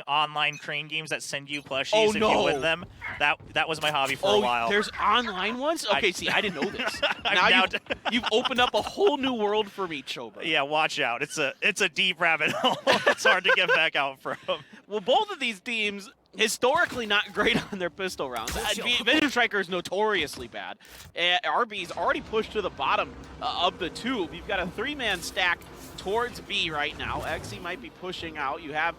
online crane games that send you plushies Oh, if no. you win them. That was my hobby for a while. There's online ones? Okay, see, I didn't know this. now now you've opened up a whole new world for me, Choba. Yeah, watch out. It's a deep rabbit hole. It's hard to get back out from. Well, both of these teams historically not great on their pistol rounds. Vision Striker is notoriously bad. RB's already pushed to the bottom of the tube. You've got a 3-man stack towards B right now. Xe might be pushing out. You have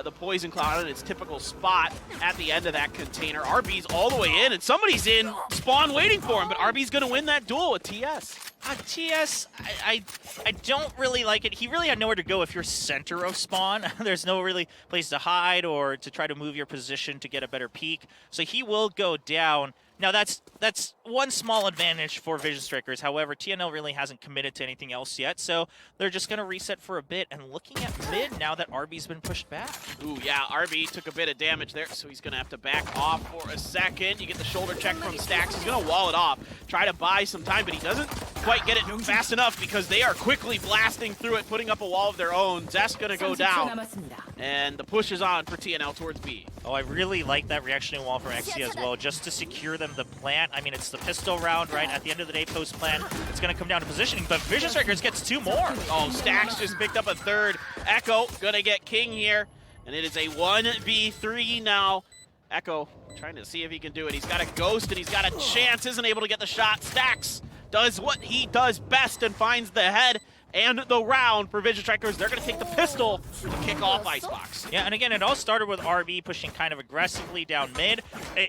the Poison Cloud in its typical spot at the end of that container. RB's all the way in, and somebody's in spawn waiting for him, but RB's going to win that duel with TS. TS, I don't really like it. He really had nowhere to go if you're center of spawn. There's no really place to hide or to try to move your position to get a better peek. So he will go down. Now that's one small advantage for Vision Strikers. However, TNL really hasn't committed to anything else yet, so they're just going to reset for a bit. And looking at mid now that RB's been pushed back. Ooh, yeah, RB took a bit of damage there, so he's going to have to back off for a second. You get the shoulder check from Stax. He's going to wall it off, try to buy some time, but he doesn't quite get it fast enough because they are quickly blasting through it, putting up a wall of their own. Zest going to go down, and the push is on for TNL towards B. Oh, I really like that reactionary wall from Xe as well, just to secure them the plant. I mean, it's the pistol round, right? At the end of the day, post-plant, it's going to come down to positioning, but Vision Strikers gets 2 more. Oh, Stax just picked up a third. Echo going to get King here, and it is a 1v3 now. Echo trying to see if he can do it. He's got a ghost, and he's got a chance, isn't able to get the shot. Stax does what he does best and finds the head and the round for Vision Strikers. They're going to take the pistol to kick off Icebox. Yeah, and again, it all started with RB pushing kind of aggressively down mid.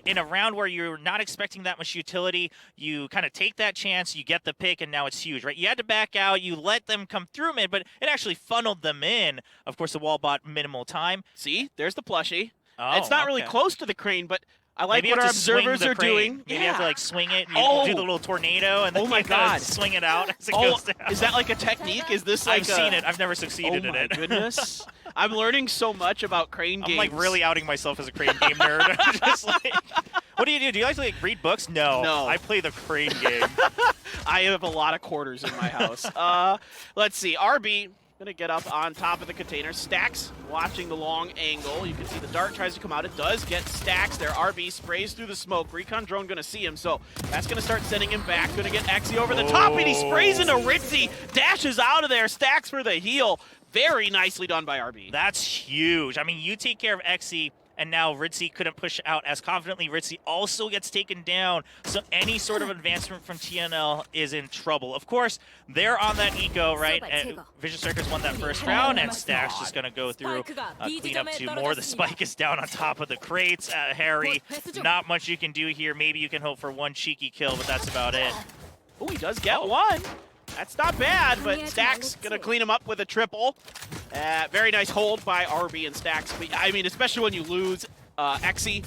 In a round where you're not expecting that much utility, you kind of take that chance, you get the pick, and now it's huge, right? You had to back out, you let them come through mid, but it actually funnled them in. Of course, the wall bought minimal time. See, there's the plushie. Oh, it's not really close to the crane, but I like Maybe what our observers are doing. Maybe you have to like swing it, and you do the little tornado, and then oh my you God. Swing it out as it goes down. Is that like a technique? Is this like I've seen it. I've never succeeded in it. Oh my goodness. I'm learning so much about crane games. I'm like really outing myself as a crane game nerd. I'm just like, what do you do? Do you like to like read books? No. I play the crane game. I have a lot of quarters in my house. Let's see. RB gonna get up on top of the container. Stax watching the long angle. You can see the dart tries to come out. It does get Stax there. RB sprays through the smoke. Recon drone gonna see him, so that's gonna start sending him back. Gonna get Xe over the top, and he sprays into Ritzy. Dashes out of there. Stax for the heal. Very nicely done by RB. That's huge. I mean, you take care of Xe, and now Ritzy couldn't push out as confidently. Ritzy also gets taken down, so any sort of advancement from TNL is in trouble. Of course, they're on that eco, right? And Vision Strikers won that first round, and Stax just going to go through, clean up 2 more. The spike is down on top of the crates. Harry, not much you can do here. Maybe you can hope for 1 cheeky kill, but that's about it. Oh, he does get 1. That's not bad, but Stax gonna clean him up with a triple. Very nice hold by RB and Stax. I mean, especially when you lose Xe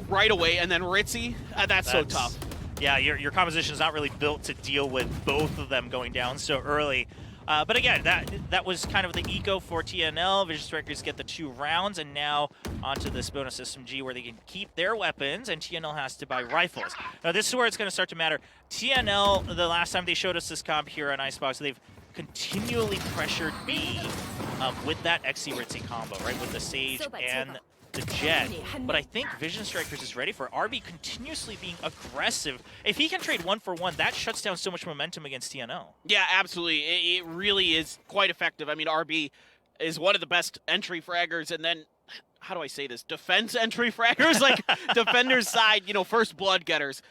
right away and then Ritzy, that's so tough. Yeah, your composition is not really built to deal with both of them going down so early. But again, that was kind of the eco for TNL. Vision Strikers get the 2 rounds, and now onto this bonus system G where they can keep their weapons, and TNL has to buy rifles. Now this is where it's going to start to matter. TNL, the last time they showed us this comp here on Icebox, they've continually pressured B with that Xe Ritzy combo, right? With the Sage and the Jet. But I think Vision Strikers is ready for RB continuously being aggressive. If he can trade 1 for 1, that shuts down so much momentum against TNL. Yeah, absolutely. It really is quite effective. I mean, RB is one of the best entry fraggers, and then, how do I say this? Defense entry fraggers? Like, defender's side, you know, first blood getters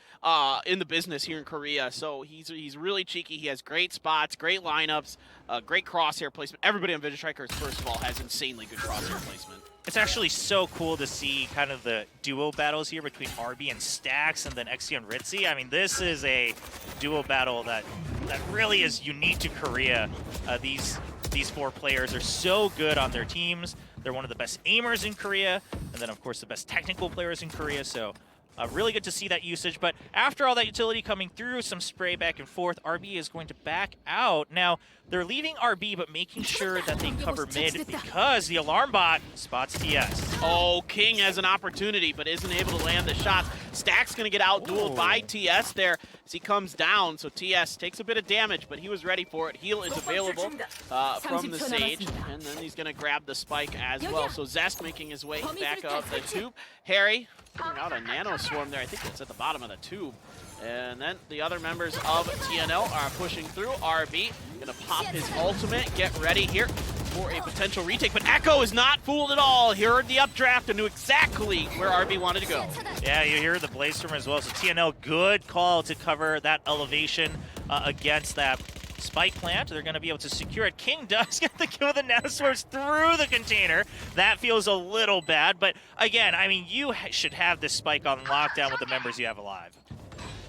in the business here in Korea. So he's really cheeky. He has great spots, great lineups, great crosshair placement. Everybody on Vision Strikers, first of all, has insanely good crosshair placement. It's actually so cool to see kind of the duo battles here between RB and Stax, and then Xe and Ritzy. I mean, this is a duo battle that really is unique to Korea. These 4 players are so good on their teams. They're one of the best aimers in Korea, and then, of course, the best technical players in Korea. So really good to see that usage. But after all that utility coming through, some spray back and forth, RB is going to back out. Now, they're leaving RB, but making sure that they cover mid because the alarm bot spots TS. Oh, King has an opportunity, but isn't able to land the shots. Stack's going to get out-dueled by TS there as he comes down. So TS takes a bit of damage, but he was ready for it. Heal is available from the Sage, and then he's going to grab the spike as well. So Zest making his way back up the tube. Harry putting out a nano swarm there. I think it's at the bottom of the tube. And then the other members of TNL are pushing through. RB gonna pop his ultimate, get ready here for a potential retake. But Echo is not fooled at all. He heard the updraft and knew exactly where RB wanted to go. Yeah, you hear the Bladestorm as well. So TNL, good call to cover that elevation against that spike plant. They're going to be able to secure it. King does get the kill with the nanoswarms through the container. That feels a little bad. But again, I mean, you should have this spike on lockdown with the members you have alive.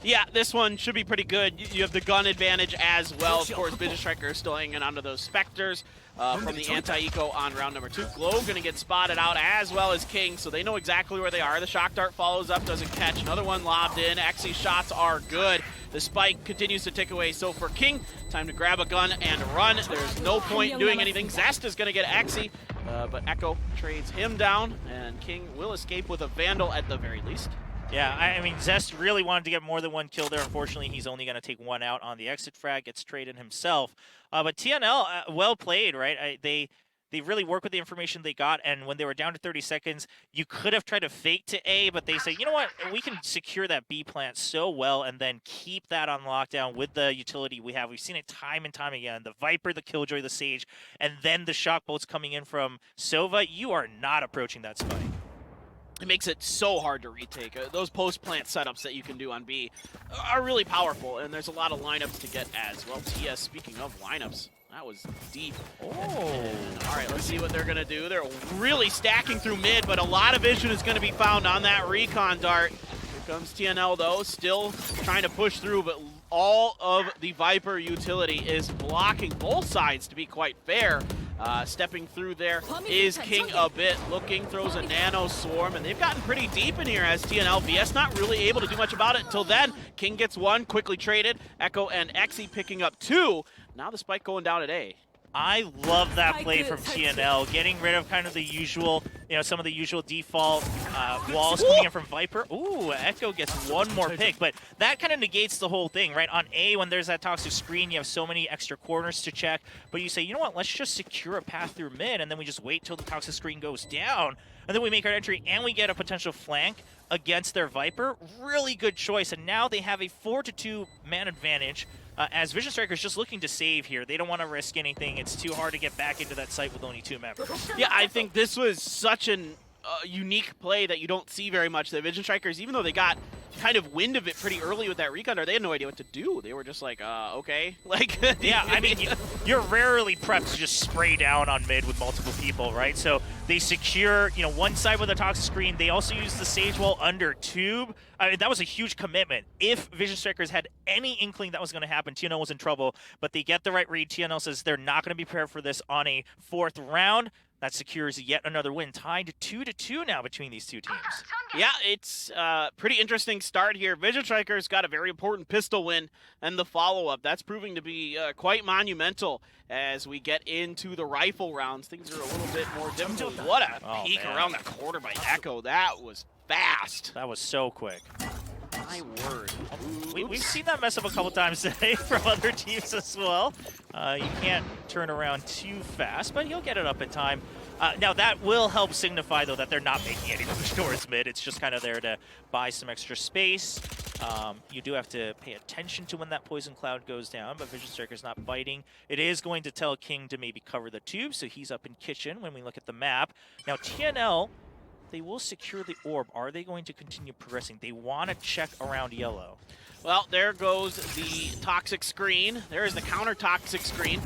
Yeah, this one should be pretty good. You have the gun advantage as well. Of course, Vision Striker is still hanging onto those Spectres from the anti-eco on round number 2. Glow going to get spotted out as well as King, so they know exactly where they are. The Shock Dart follows up, doesn't catch. Another one lobbed in. Xy's shots are good. The spike continues to tick away. So for King, time to grab a gun and run. There's no point in doing anything. Zest is going to get Xy, but Echo trades him down, and King will escape with a Vandal at the very least. Yeah, I mean, Zest really wanted to get more than one kill there. Unfortunately, he's only going to take one out on the exit frag, gets traded himself. But TNL, well played, right? They really work with the information they got, and when they were down to 30 seconds, you could have tried to fake to A, but they say, you know what, we can secure that B plant so well and then keep that on lockdown with the utility we have. We've seen it time and time again. The Viper, the Killjoy, the Sage, and then the shock bolts coming in from Sova. You are not approaching that spike. It makes it so hard to retake. Those post-plant setups that you can do on B are really powerful, and there's a lot of lineups to get as well. TS, speaking of lineups, that was deep. Oh. All right, let's see what they're going to do. They're really stacking through mid, but a lot of vision is going to be found on that recon dart. Here comes TNL, though, still trying to push through, but all of the Viper utility is blocking both sides, to be quite fair. Stepping through there is King a bit. Looking, throws a nano swarm, and they've gotten pretty deep in here as TNL. VS not really able to do much about it until then. King gets one, quickly traded. Echo and Xy picking up 2. Now the spike going down at A. I love that play from TNL, getting rid of kind of the usual, some of the usual default walls coming in from Viper. Ooh, Echo gets one more pick, but that kind of negates the whole thing, right? On A, when there's that toxic screen, you have so many extra corners to check, but you say, you know what, let's just secure a path through mid, and then we just wait till the toxic screen goes down, and then we make our entry, and we get a potential flank against their Viper. Really good choice, and now they have a 4-2 man advantage. As Vision Striker's just looking to save here. They don't want to risk anything. It's too hard to get back into that site with only 2 members. Yeah, I think this was such an unique play that you don't see very much. The Vision Strikers, even though they got kind of wind of it pretty early with that recon, they had no idea what to do. They were just like, okay. Like, yeah, I mean, you're rarely prepped to just spray down on mid with multiple people, right? So they secure, one side with a toxic screen. They also use the Sage Wall under tube. I mean, that was a huge commitment. If Vision Strikers had any inkling that was going to happen, TNL was in trouble, but they get the right read. TNL says they're not going to be prepared for this on a 4th round. That secures yet another win, tied to 2-2 now between these two teams. Yeah, it's a pretty interesting start here. Vision Strikers got a very important pistol win, and the follow-up. That's proving to be quite monumental as we get into the rifle rounds. Things are a little bit more difficult. What a peek around the corner by Echo. That was fast. That was so quick. My word. We've seen that mess up a couple times today from other teams as well. You can't turn around too fast, but he'll get it up in time. Now, that will help signify, though, that they're not making any push towards mid. It's just kind of there to buy some extra space. You do have to pay attention to when that poison cloud goes down, but Vision Striker's not biting. It is going to tell King to maybe cover the tube, so he's up in kitchen when we look at the map. Now, TNL, they will secure the orb. Are they going to continue progressing? They want to check around yellow. Well, there goes the toxic screen. There is the counter-toxic screen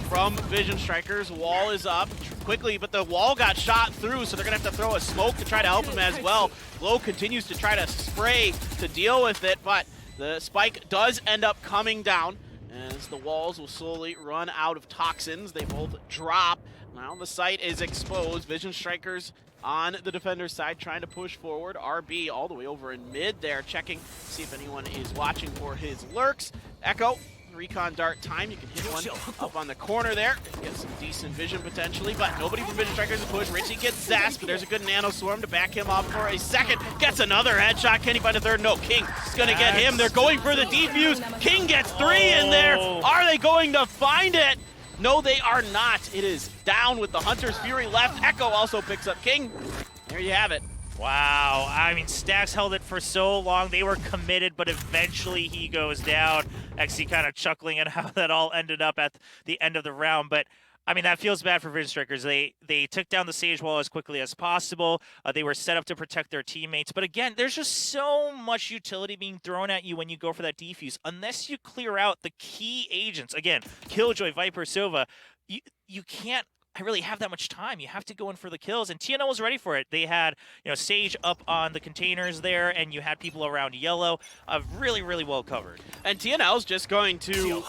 from Vision Strikers. Wall is up quickly, but the wall got shot through, so they're going to have to throw a smoke to try to help him as well. Glow continues to try to spray to deal with it, but the spike does end up coming down as the walls will slowly run out of toxins. They both drop. Now the site is exposed. Vision Strikers on the defender's side, trying to push forward. RB all the way over in mid there, checking, see if anyone is watching for his lurks. Echo recon dart time. You can hit one up on the corner there. Get some decent vision potentially, but nobody from Vision Strikers to push. Richie gets zapped, but there's a good nano swarm to back him up for a second. Gets another headshot. Can he find a third? No, King is going to get him. They're going for the defuse. King gets 3 in there. Are they going to find it? No, they are not. It is down with the Hunter's Fury left. Echo also picks up King. There you have it. Wow, I mean, Stax held it for so long. They were committed, but eventually he goes down. XC kind of chuckling at how that all ended up at the end of the round. But, I mean, that feels bad for Vision Strikers. They took down the Sage Wall as quickly as possible. They were set up to protect their teammates. But, again, there's just so much utility being thrown at you when you go for that defuse. Unless you clear out the key agents, again, Killjoy, Viper, Sova, you can't really have that much time. You have to go in for the kills, and TNL was ready for it. They had, Sage up on the containers there, and you had people around yellow. Really, really well covered. And TNL's just going to,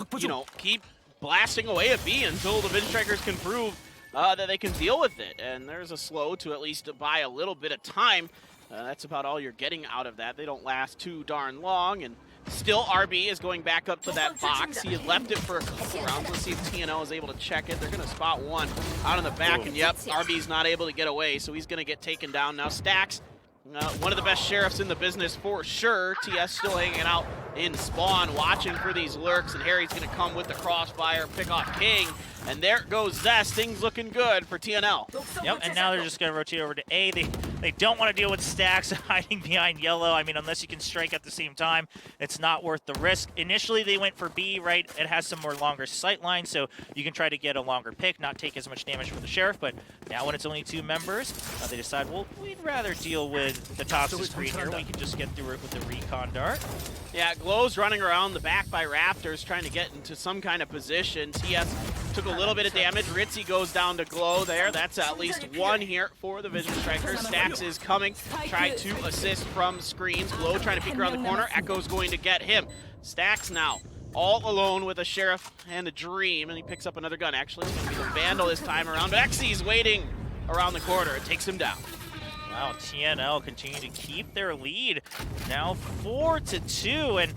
keep blasting away at B until the Vision Strikers can prove that they can deal with it. And there's a slow to at least buy a little bit of time. That's about all you're getting out of that. They don't last too darn long, and still, RB is going back up to that box. He had left it for a couple rounds. Let's see if TNL is able to check it. They're going to spot one out in the back, and yep, RB's not able to get away, so he's going to get taken down. Now, Stax, one of the best sheriffs in the business for sure. TS still hanging out in spawn, watching for these lurks, and Harry's going to come with the crossfire, pick off King, and there goes Zest. Things looking good for TNL. Yep, and now they're just going to rotate over to A. They don't want to deal with Stax hiding behind yellow. I mean, unless you can strike at the same time, it's not worth the risk. Initially, they went for B, right? It has some more longer sight lines, so you can try to get a longer pick, not take as much damage from the Sheriff. But now when it's only 2 members, they decide, well, we'd rather deal with the toxic screen here. We can just get through it with the recon dart. Yeah, Glow's running around the back by Raptors, trying to get into some kind of position. TS took a little bit of damage. Ritzy goes down to Glow there. That's at least 1 here for the Vision Strikers. Stax is coming, tried to assist from screens. Glow trying to peek around the corner. Echo's going to get him. Stax now all alone with a Sheriff and a Dream, and he picks up another gun. Actually, it's going to be the Vandal this time around, but XC's waiting around the corner. It takes him down. Wow, TNL continue to keep their lead. Now 4-2, and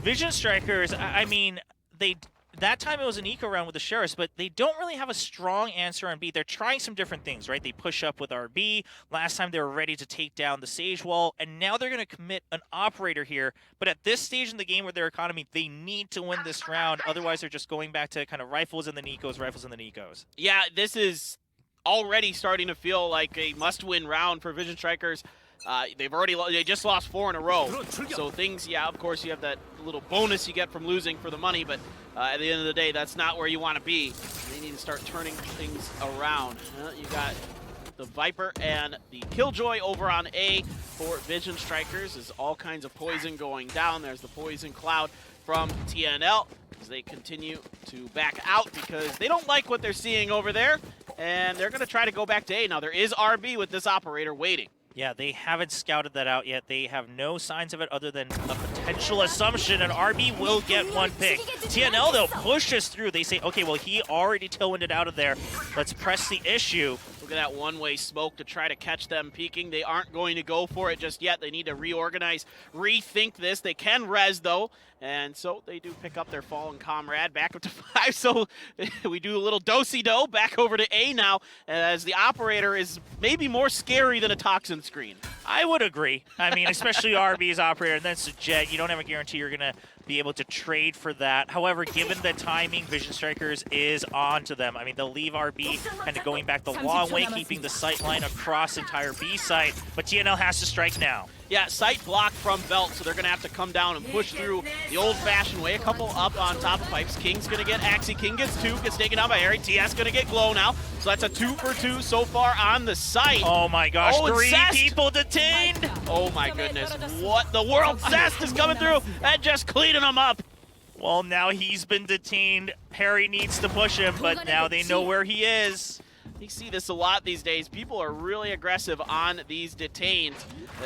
Vision Strikers, I mean, that time it was an eco round with the Sheriffs, but they don't really have a strong answer on B. They're trying some different things, right? They push up with RB. Last time they were ready to take down the Sage Wall, and now they're going to commit an operator here. But at this stage in the game with their economy, they need to win this round. Otherwise, they're just going back to kind of rifles and the Nicos, rifles and the Nicos. Yeah, this is already starting to feel like a must-win round for Vision Strikers. They just lost 4 in a row. So things, yeah, of course you have that little bonus you get from losing for the money, but at the end of the day, that's not where you want to be. They need to start turning things around. You got the Viper and the Killjoy over on A for Vision Strikers. There's all kinds of poison going down. There's the poison cloud from TNL as they continue to back out because they don't like what they're seeing over there, and they're going to try to go back to A. Now, there is RB with this operator waiting. Yeah, they haven't scouted that out yet. They have no signs of it other than a potential assumption, and RB will get 1 pick. TNL, though, pushes through. They say, okay, well, he already tailwinded out of there. Let's press the issue. Look at that one-way smoke to try to catch them peeking. They aren't going to go for it just yet. They need to reorganize, rethink this. They can res, though, and so they do pick up their fallen comrade back up to 5. So we do a little do-si-do back over to A now, as the operator is maybe more scary than a toxin screen. I would agree. I mean, especially RB's operator, and then it's a Jet. You don't have a guarantee you're going to be able to trade for that. However, given the timing, Vision Strikers is on to them. I mean, they'll leave RB kind of going back the long way, keeping the sight line across entire B site, but TNL has to strike now. Yeah, sight blocked from Belt, so they're going to have to come down and push through the old-fashioned way. A couple up on top of pipes. King's going to get Axie. King gets 2, gets taken down by Harry. TS going to get Glow now. So that's a 2 for 2 so far on the site. Oh my gosh, oh, 3 people detained. Oh my goodness, what the world? Zest is coming through and just cleaning them up. Well, now he's been detained. Harry needs to push him, but now they know where he is. You see this a lot these days. People are really aggressive on these detained.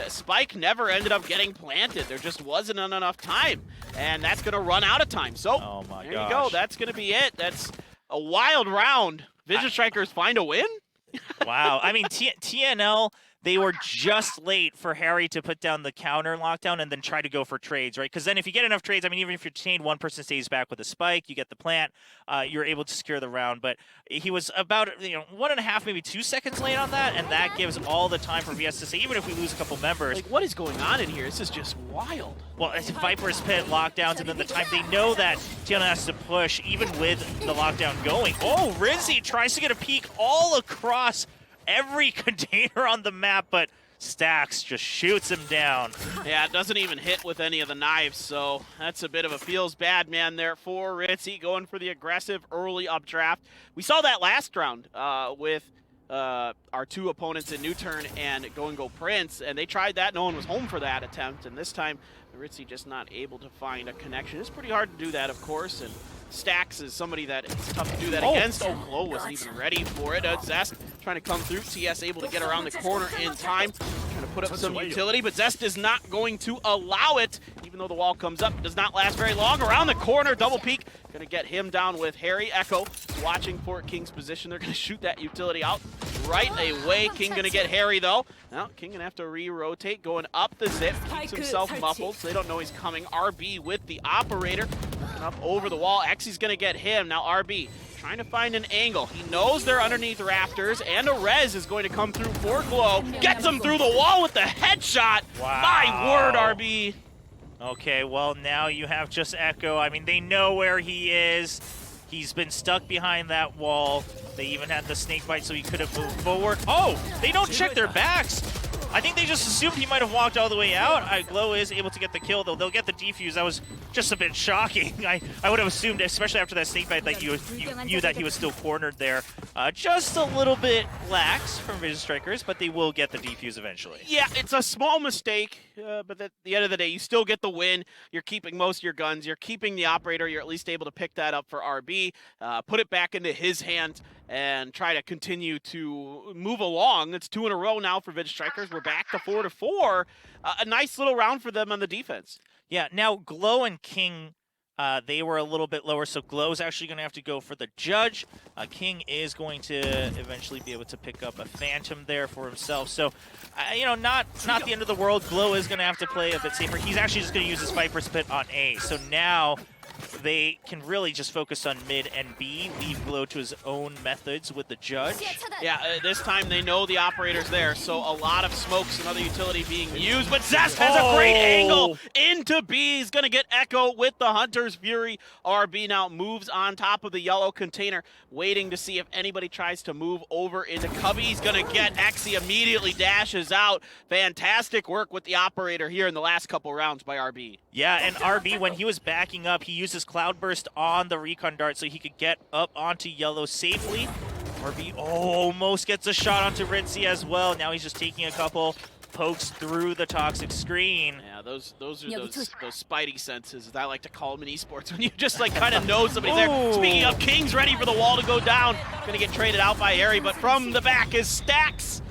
Spike never ended up getting planted. There just wasn't enough time, and that's going to run out of time. So oh my there you go. That's going to be it. That's a wild round. Vision Strikers find a win? Wow. I mean, TNL, they were just late for Harry to put down the counter lockdown and then try to go for trades, right? Because then if you get enough trades, I mean, even if you're chained, one person stays back with a spike, you get the plant, you're able to secure the round. But he was about 1.5, maybe 2 seconds late on that, and that gives all the time for VS to say, even if we lose a couple members. Like, what is going on in here? This is just wild. Well, it's Viper's Pit lockdowns, and then the time they know that TNL has to push, even with the lockdown going. Oh, Rizzy tries to get a peek all across every container on the map, but Stax just shoots him down. Yeah, it doesn't even hit with any of the knives, so that's a bit of a feels bad man there for Ritzy, going for the aggressive early updraft. We saw that last round with our two opponents in New Turn and Go Prince, and they tried that. No one was home for that attempt, and this time Ritzy just not able to find a connection. It's pretty hard to do that, of course, and Stax is somebody that it's tough to do that against. Oh, Glow wasn't even ready for it. Zest trying to come through. TS able to get around the corner in time. Trying to put up some utility, but Zest is not going to allow it. Even though the wall comes up, it does not last very long. Around the corner, double peek. Going to get him down with Harry. Echo watching for King's position. They're going to shoot that utility out right away. King going to get Harry, though. Now, King going to have to re-rotate. Going up the zip. Keeps himself muffled, so they don't know he's coming. RB with the operator. Looking up over the wall. Xy's going to get him. Now, RB trying to find an angle. He knows they're underneath rafters, and a res is going to come through for Glow. Gets him through the wall with the headshot. Wow. My word, RB. Okay, well, now you have just Echo. I mean, they know where he is. He's been stuck behind that wall. They even had the snake bite, so he could have moved forward. Oh, they don't check their backs. I think they just assumed he might have walked all the way out. Glow is able to get the kill, though. They'll get the defuse. That was just a bit shocking. I would have assumed, especially after that snake bite, that you knew that he was still cornered there. Just a little bit lax from Vision Strikers, but they will get the defuse eventually. Yeah, it's a small mistake, but at the end of the day, you still get the win. You're keeping most of your guns. You're keeping the operator. You're at least able to pick that up for RB, put it back into his hand, and try to continue to move along. It's 2 in a row now for Vision Strikers. We're back to 4-4. A nice little round for them on the defense. Yeah, now Glow and King, they were a little bit lower, so Glow's actually going to have to go for the judge. King is going to eventually be able to pick up a Phantom there for himself. So, not the end of the world. Glow is going to have to play a bit safer. He's actually just going to use his Viper's Pit on A. So now they can really just focus on mid and B, leave Glow to his own methods with the judge. Yeah, this time they know the operator's there, so a lot of smokes and other utility being used, but Zest has a great angle into B. He's going to get Echo with the Hunter's Fury. RB now moves on top of the yellow container, waiting to see if anybody tries to move over into Cubby. He's going to get X. He immediately dashes out. Fantastic work with the operator here in the last couple rounds by RB. Yeah, and RB, when he was backing up, he used his Cloudburst on the recon dart so he could get up onto yellow safely. RB almost gets a shot onto Ritzy as well. Now he's just taking a couple pokes through the toxic screen. Yeah, those are those spidey senses, as I like to call them in esports, when you just like kind of know somebody's there. Speaking of, King's ready for the wall to go down. Gonna get traded out by Harry, but from the back is Stax.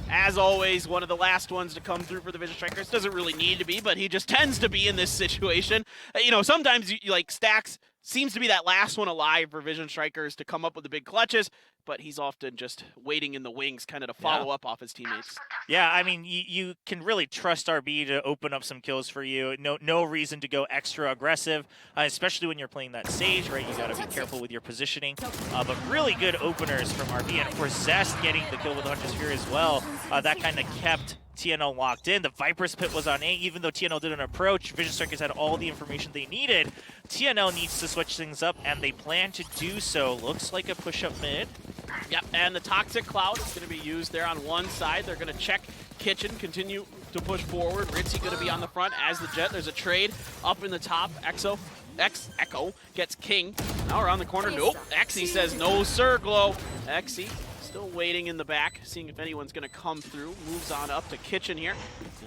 As always, one of the last ones to come through for the Vision Strikers. Doesn't really need to be, but he just tends to be in this situation. Sometimes like Stax seems to be that last one alive for Vision Strikers to come up with the big clutches, but he's often just waiting in the wings kind of to follow up off his teammates. Yeah, I mean, you can really trust RB to open up some kills for you. No reason to go extra aggressive, especially when you're playing that Sage, right? You got to be careful with your positioning. But really good openers from RB, and of course Zest getting the kill with Hunter's Fury as well. That kind of kept TNL locked in. The Viper's Pit was on A, even though TNL didn't approach. Vision Strikers had all the information they needed. TNL needs to switch things up, and they plan to do so. Looks like a push-up mid. Yep, and the Toxic Cloud is going to be used there on one side. They're going to check Kitchen, continue to push forward. Ritzy going to be on the front as the Jet. There's a trade up in the top. Echo gets King. Now around the corner. Nope. Exy says no, sir, Glow. Exy still waiting in the back, seeing if anyone's going to come through. Moves on up to Kitchen here.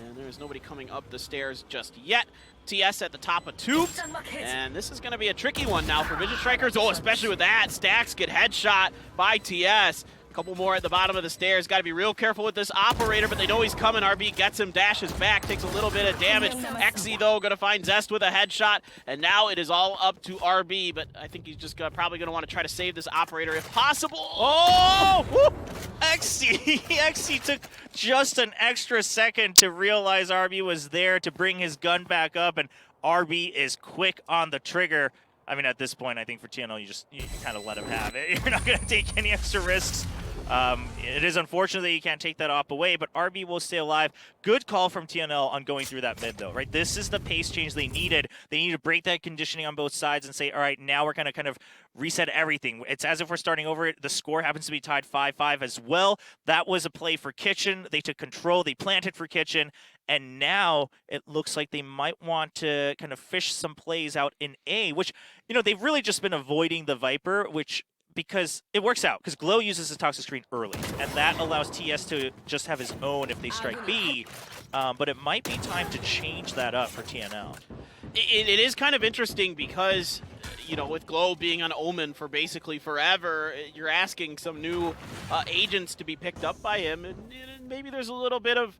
And there's nobody coming up the stairs just yet. TS at the top of Tube. And this is going to be a tricky one now for Vision Strikers. Oh, especially with that. Stax get headshot by TS. A couple more at the bottom of the stairs. Got to be real careful with this operator, but they know he's coming. RB gets him, dashes back, takes a little bit of damage. Exy, though, going to find Zest with a headshot, and now it is all up to RB, but I think he's just probably going to want to try to save this operator if possible. Oh! XC took just an extra second to realize RB was there to bring his gun back up, and RB is quick on the trigger. I mean, at this point, I think for TNL, you kind of let him have it. You're not going to take any extra risks. It is unfortunate that you can't take that op away, but RB will stay alive. Good call from TNL on going through that mid, though, right? This is the pace change they needed. They need to break that conditioning on both sides and say, all right, now we're going to kind of reset everything. It's as if we're starting over. The score happens to be tied 5-5 as well. That was a play for Kitchen. They took control. They planted for Kitchen. And now it looks like they might want to kind of fish some plays out in A, which, you know, they've really just been avoiding the Viper, which because it works out, because Glow uses his toxic screen early, and that allows TS to just have his own if they strike B, but it might be time to change that up for TNL. It is kind of interesting because, you know, with Glow being on Omen for basically forever, you're asking some new agents to be picked up by him, and maybe there's a little bit of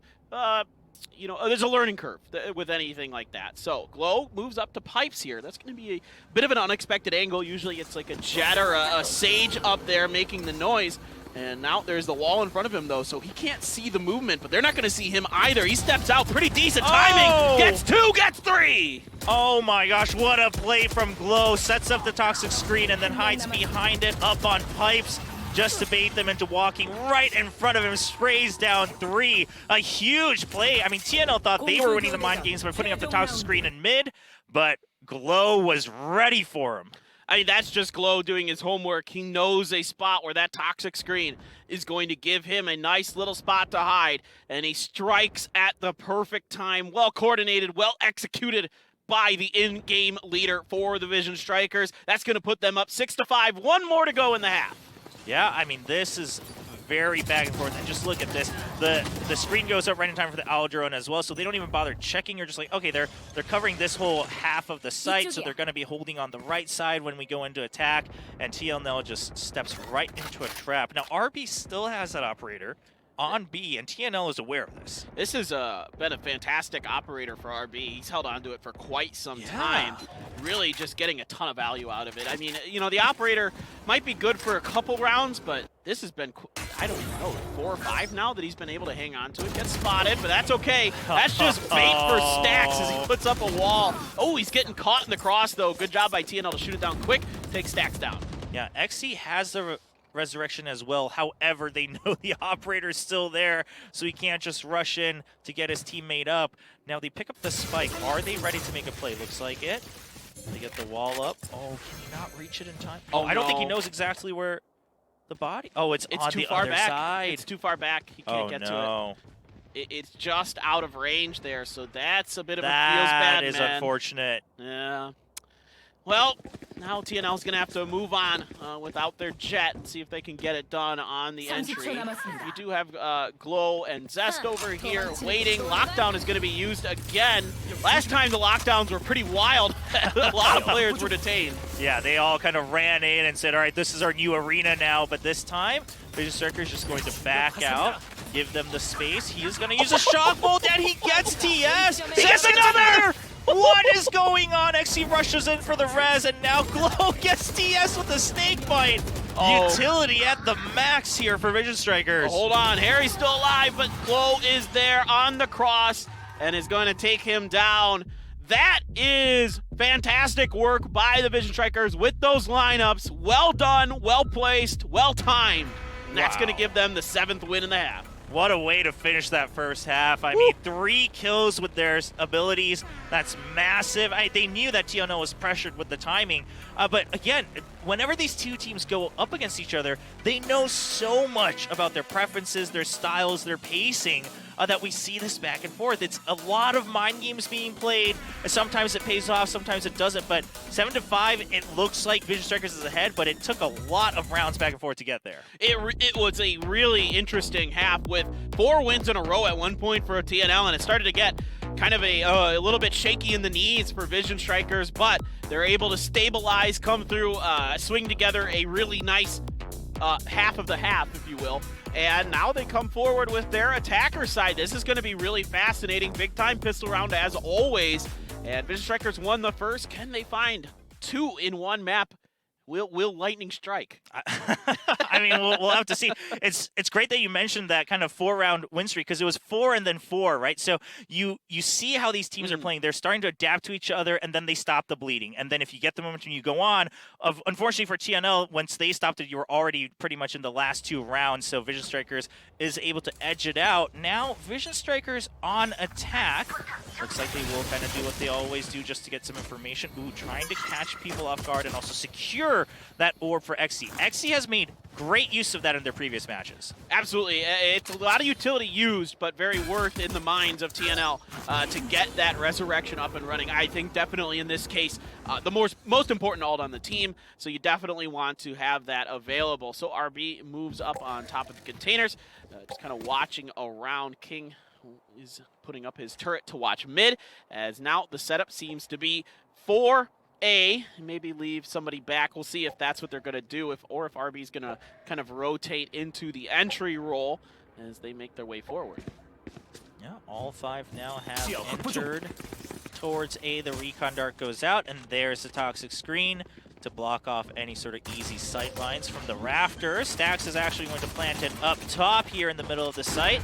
you know, there's a learning curve with anything like that. So Glow moves up to Pipes here. That's going to be a bit of an unexpected angle. Usually it's like a Jet or a Sage up there making the noise. And now there's the wall in front of him, though, so he can't see the movement, but they're not going to see him either. He steps out, pretty decent timing. Gets 2, gets 3. Oh my gosh, what a play from Glow. Sets up the toxic screen and then hides behind it up on Pipes, just to bait them into walking right in front of him, sprays down 3. A huge play. I mean, TNL thought they were winning the mind games by putting up the toxic screen in mid, but Glow was ready for him. I mean, that's just Glow doing his homework. He knows a spot where that toxic screen is going to give him a nice little spot to hide, and he strikes at the perfect time. Well coordinated, well executed by the in-game leader for the Vision Strikers. That's going to put them up 6-5. 1 more to go in the half. Yeah, I mean, this is very back and forth. And just look at this. The screen goes up right in time for the owl drone as well, so they don't even bother checking. You're just like, okay, they're covering this whole half of the site, so they're going to be holding on the right side when we go into attack, and TNL just steps right into a trap. Now, RB still has that operator on B, and TNL is aware of this. This has been a fantastic operator for RB. He's held on to it for quite some time. Really just getting a ton of value out of it. I mean, you know, the operator might be good for a couple rounds, but this has been, I don't know, 4 or 5 now that he's been able to hang on to it. Gets spotted, but that's okay. That's just bait for Stacks as he puts up a wall. Oh, he's getting caught in the cross, though. Good job by TNL to shoot it down quick, take Stacks down. Yeah, XC has the resurrection as well. However, they know the operator's still there, so he can't just rush in to get his teammate up. Now they pick up the spike. Are they ready to make a play? Looks like it. They get the wall up. Oh, can he not reach it in time? Oh, I don't think he knows exactly where the body. Oh, it's on too the far other back. side. It's too far back. He can't get to it. It's just out of range there, so that's a bit of a feels bad, That is man. unfortunate. Yeah. Well, now TNL's going to have to move on without their Jet and see if they can get it done on the entry. We do have Glow and Zest over here waiting. Lockdown is going to be used again. Last time the lockdowns were pretty wild. A lot of players were detained. Yeah, they all kind of ran in and said, all right, this is our new arena now. But this time, Vision Striker's just going to back out, give them the space. He is going to use a shock bolt, and he gets TS. He gets another! What is going on? XC rushes in for the res, and now Glow gets TS with a snake bite. Utility at the max here for Vision Strikers. Hold on, Harry's still alive, but Glow is there on the cross and is going to take him down. That is fantastic work by the Vision Strikers with those lineups. Well done, well placed, well timed. And that's going to give them the 7th win in the half. What a way to finish that first half. I mean, 3 kills with their abilities. That's massive. They knew that TNL was pressured with the timing. But again, whenever these two teams go up against each other, they know so much about their preferences, their styles, their pacing, that we see this back and forth. It's a lot of mind games being played. Sometimes it pays off, sometimes it doesn't. But 7-5, it looks like Vision Strikers is ahead, but it took a lot of rounds back and forth to get there. It was a really interesting half with 4 wins in a row at one point for TNL, and it started to get kind of a little bit shaky in the knees for Vision Strikers, but they're able to stabilize, come through, swing together a really nice half of the half, if you will. And now they come forward with their attacker side. This is going to be really fascinating. Big time pistol round as always. And Vision Strikers won the first. Can they find 2 in one map Will lightning strike? I mean, we'll have to see. It's great that you mentioned that kind of 4-round win streak, because it was 4 and then 4, right? So you see how these teams are playing. They're starting to adapt to each other, and then they stop the bleeding. And then if you get the momentum, you go on. Unfortunately for TNL, once they stopped it, you were already pretty much in the last 2 rounds. So Vision Strikers is able to edge it out. Now Vision Strikers on attack. Looks like they will kind of do what they always do just to get some information. Ooh, trying to catch people off guard and also secure that orb for XC. XC has made great use of that in their previous matches. Absolutely. It's a lot of utility used, but very worth in the minds of TNL to get that resurrection up and running. I think definitely in this case, the most important ult on the team, so you definitely want to have that available. So RB moves up on top of the containers, just kind of watching around. King is putting up his turret to watch mid, as now the setup seems to be for A, maybe leave somebody back. We'll see if that's what they're going to do, or if RB's going to kind of rotate into the entry role as they make their way forward. Yeah, all 5 now have entered towards A. The recon dart goes out, and there's the toxic screen to block off any sort of easy sight lines from the rafters. Stax is actually going to plant it up top here in the middle of the site.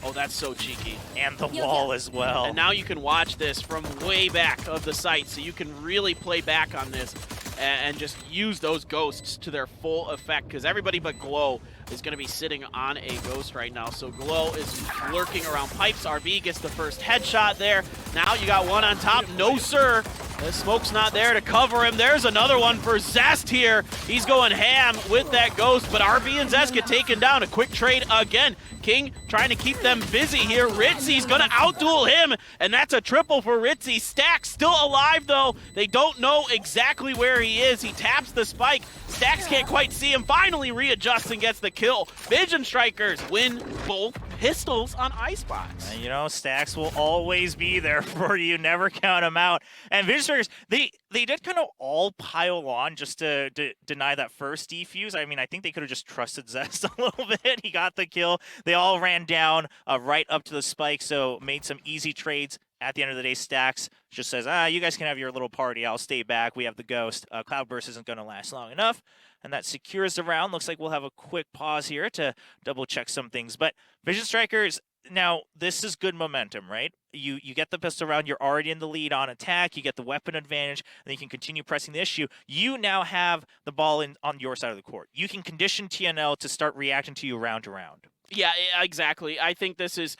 Oh, that's so cheeky. And the wall as well. And now you can watch this from way back of the site, so you can really play back on this and just use those ghosts to their full effect, because everybody but Glow is going to be sitting on a ghost right now. So Glow is lurking around pipes. RB gets the first headshot there. Now you got one on top. No, sir. The smoke's not there to cover him. There's another one for Zest here. He's going ham with that ghost, but RB and Zest get taken down. A quick trade again. King trying to keep them busy here. Ritzy's going to outduel him, and that's a triple for Ritzy. Stax still alive, though. They don't know exactly where he is. He taps the spike. Stax can't quite see him. Finally readjusts and gets the kill. Vision Strikers win both pistols on Icebox. And you know, Stax will always be there for you. Never count them out. And Vision Strikers, they did kind of all pile on just to deny that first defuse. I mean, I think they could have just trusted Zest a little bit. He got the kill. They all ran down right up to the spike, so made some easy trades. At the end of the day, Stax just says, you guys can have your little party. I'll stay back. We have the ghost. Cloudburst isn't going to last long enough. And that secures the round. Looks like we'll have a quick pause here to double check some things. But Vision Strikers, now this is good momentum, right? You get the pistol round. You're already in the lead on attack. You get the weapon advantage, and you can continue pressing the issue. You now have the ball on your side of the court. You can condition TNL to start reacting to you round to round. Yeah, exactly. I think this is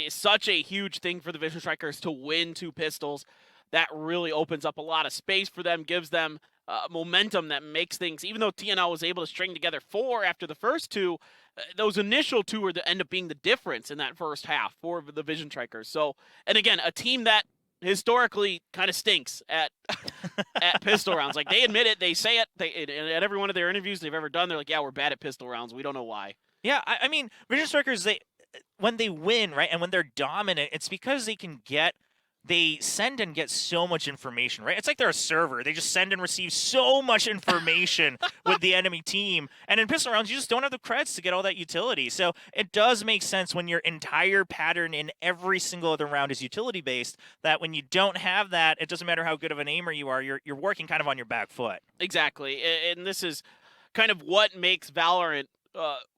such a huge thing for the Vision Strikers to win 2 pistols. That really opens up a lot of space for them, gives them momentum that makes things, even though TNL was able to string together 4 after the first 2, those initial 2 were to end up being the difference in that first half for the Vision Strikers. So, and again, a team that historically kind of stinks at at pistol rounds. Like, they admit it, they say it, at every one of their interviews they've ever done, they're like, yeah, we're bad at pistol rounds. We don't know why. Yeah, I mean, Vision Strikers, when they win, right, and when they're dominant, it's because they send and get so much information, right? It's like they're a server. They just send and receive so much information with the enemy team. And in pistol rounds, you just don't have the creds to get all that utility. So it does make sense when your entire pattern in every single other round is utility-based, that when you don't have that, it doesn't matter how good of an aimer you are, you're working kind of on your back foot. Exactly. And this is kind of what makes Valorant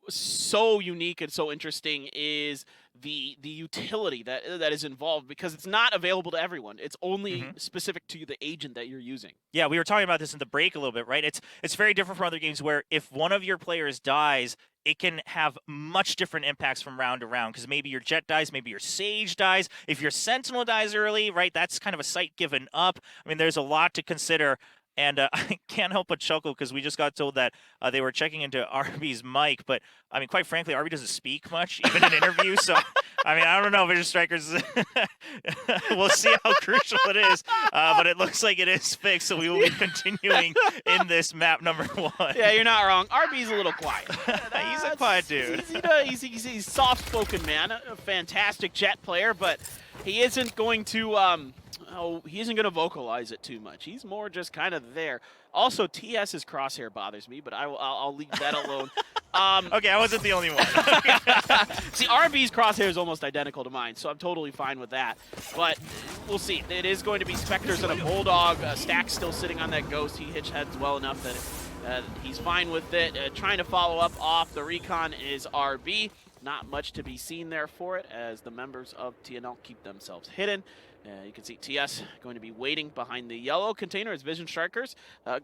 so unique and so interesting, is the utility that is involved, because it's not available to everyone. It's only specific to the agent that you're using. Yeah, we were talking about this in the break a little bit, right? It's very different from other games where if one of your players dies, it can have much different impacts from round to round, because maybe your Jet dies, maybe your Sage dies. If your Sentinel dies early, right, that's kind of a site given up. I mean, there's a lot to consider. And I can't help but chuckle because we just got told that they were checking into RB's mic. But, I mean, quite frankly, RB doesn't speak much, even in interviews. So, I mean, I don't know, Vision Strikers. We'll see how crucial it is. But it looks like it is fixed, so we will be continuing in this map number 1. Yeah, you're not wrong. RB's a little quiet. He's a quiet dude. He's a soft-spoken man, a fantastic Jet player, but he isn't going to... he isn't going to vocalize it too much. He's more just kind of there. Also, TS's crosshair bothers me, but I'll leave that alone. Okay, I wasn't the only one. See, RB's crosshair is almost identical to mine, so I'm totally fine with that. But we'll see. It is going to be Spectres and a Bulldog. Stack's still sitting on that Ghost. He hitch heads well enough that he's fine with it. Trying to follow up off the Recon is RB. Not much to be seen there for it as the members of TNL keep themselves hidden. You can see TS going to be waiting behind the yellow container as Vision Strikers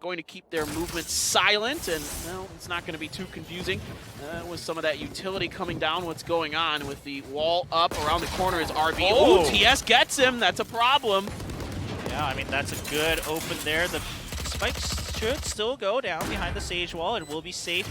going to keep their movement silent, and well, it's not going to be too confusing with some of that utility coming down. What's going on with the wall up around the corner is RB. Oh, TS gets him. That's a problem. Yeah, I mean, that's a good open there. The spikes should still go down behind the Sage wall. It will be safe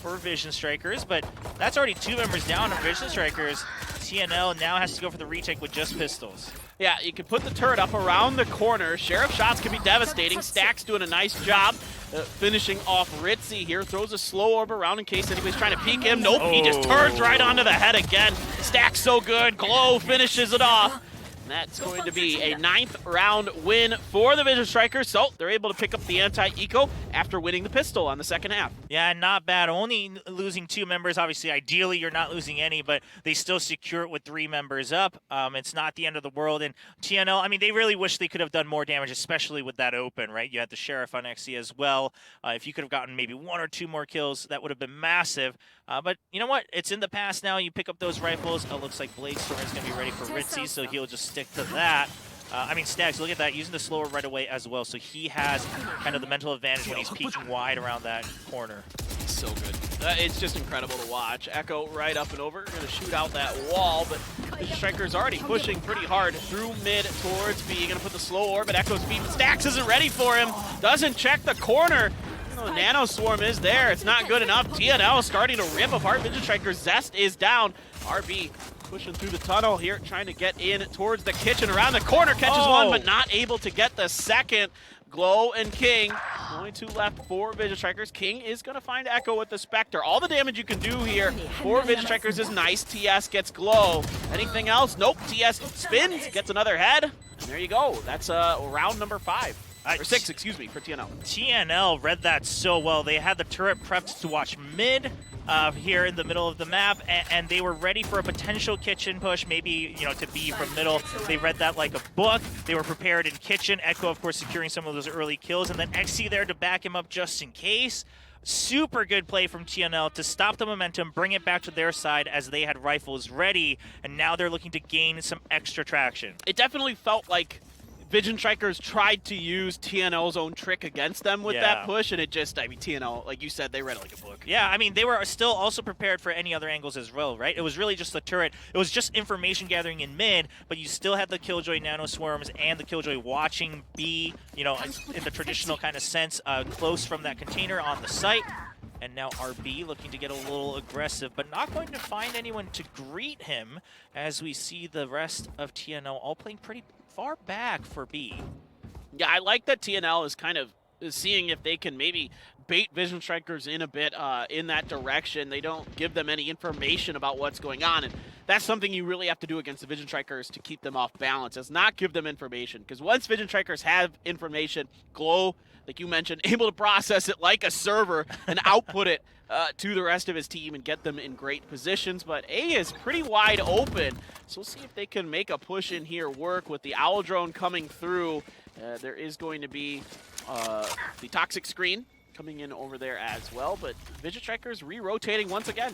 for Vision Strikers, but that's already 2 members down on Vision Strikers. TNL now has to go for the retake with just pistols. Yeah, you can put the turret up around the corner. Sheriff shots can be devastating. Stack's doing a nice job finishing off Ritzy here. Throws a slow orb around in case anybody's trying to peek him. Nope, he just turns right onto the head again. Stack's so good. Glow finishes it off. And that's going to be a 9th round win for the Vision Strikers. So they're able to pick up the anti-eco after winning the pistol on the second half. Yeah, not bad. Only losing 2 members. Obviously, ideally, you're not losing any, but they still secure it with 3 members up. It's not the end of the world. And TNL, I mean, they really wish they could have done more damage, especially with that open, right? You had the Sheriff on XC as well. If you could have gotten maybe 1 or 2 more kills, that would have been massive. But you know what? It's in the past now. You pick up those rifles. It looks like Bladestorm is going to be ready for Ritzy, so he'll just stick to that. I mean, Stags, look at that, using the slower right away as well, so he has kind of the mental advantage when he's peeking wide around that corner. He's so good. It's just incredible to watch. Echo right up and over, going to shoot out that wall, but the Striker's already pushing pretty hard through mid towards B. Going to put the slow orb at Echo's feet, but Stax isn't ready for him. Doesn't check the corner. The Nano Swarm is there. It's not good enough. TNL starting to rip apart Vision Striker. Zest is down. RB pushing through the tunnel here, trying to get in towards the kitchen. Around the corner, catches one, but not able to get the second. Glow and King, only 2 left for Vision Strikers. King is going to find Echo with the Spectre. All the damage you can do here for Vision Strikers is nice. TS gets Glow. Anything else? Nope. TS spins, gets another head. And there you go. That's round number 5. Or 6, excuse me, for TNL. TNL read that so well. They had the turret prepped to watch mid here in the middle of the map, and they were ready for a potential kitchen push, maybe, you know, to be from middle. They read that like a book. They were prepared in kitchen. Echo, of course, securing some of those early kills, and then XC there to back him up just in case. Super good play from TNL to stop the momentum, bring it back to their side as they had rifles ready, and now they're looking to gain some extra traction. It definitely felt like Vision Strikers tried to use TNL's own trick against them with that push, and it just, I mean, TNL, like you said, they read it like a book. Yeah, I mean, they were still also prepared for any other angles as well, right? It was really just the turret. It was just information gathering in mid, but you still had the Killjoy Nano Swarms and the Killjoy watching B, you know, in the traditional kind of sense, close from that container on the site. And now RB looking to get a little aggressive, but not going to find anyone to greet him as we see the rest of TNL all playing pretty far back for B. Yeah, I like that TNL is kind of seeing if they can maybe bait Vision Strikers in a bit in that direction. They don't give them any information about what's going on, and that's something you really have to do against the Vision Strikers to keep them off balance, is not give them information, because once Vision Strikers have information, Glow, like you mentioned, able to process it like a server and output it to the rest of his team and get them in great positions. But A is pretty wide open, so we'll see if they can make a push in here work with the Owl Drone coming through. There is going to be the Toxic Screen coming in over there as well, but Vision Strikers re-rotating once again.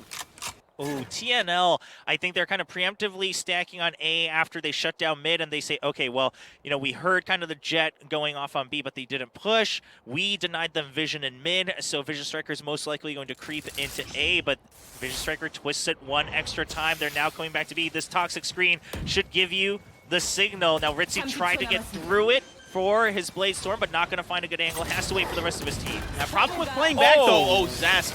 Oh, TNL, I think they're kind of preemptively stacking on A after they shut down mid, and they say, okay, well, you know, we heard kind of the jet going off on B, but they didn't push. We denied them vision in mid, so Vision Striker is most likely going to creep into A, but Vision Striker twists it 1 extra time. They're now coming back to B. This Toxic Screen should give you the signal. Now, Ritzy tried to get through it for his Bladestorm, but not going to find a good angle. Has to wait for the rest of his team. Now, problem with playing back, though, Zest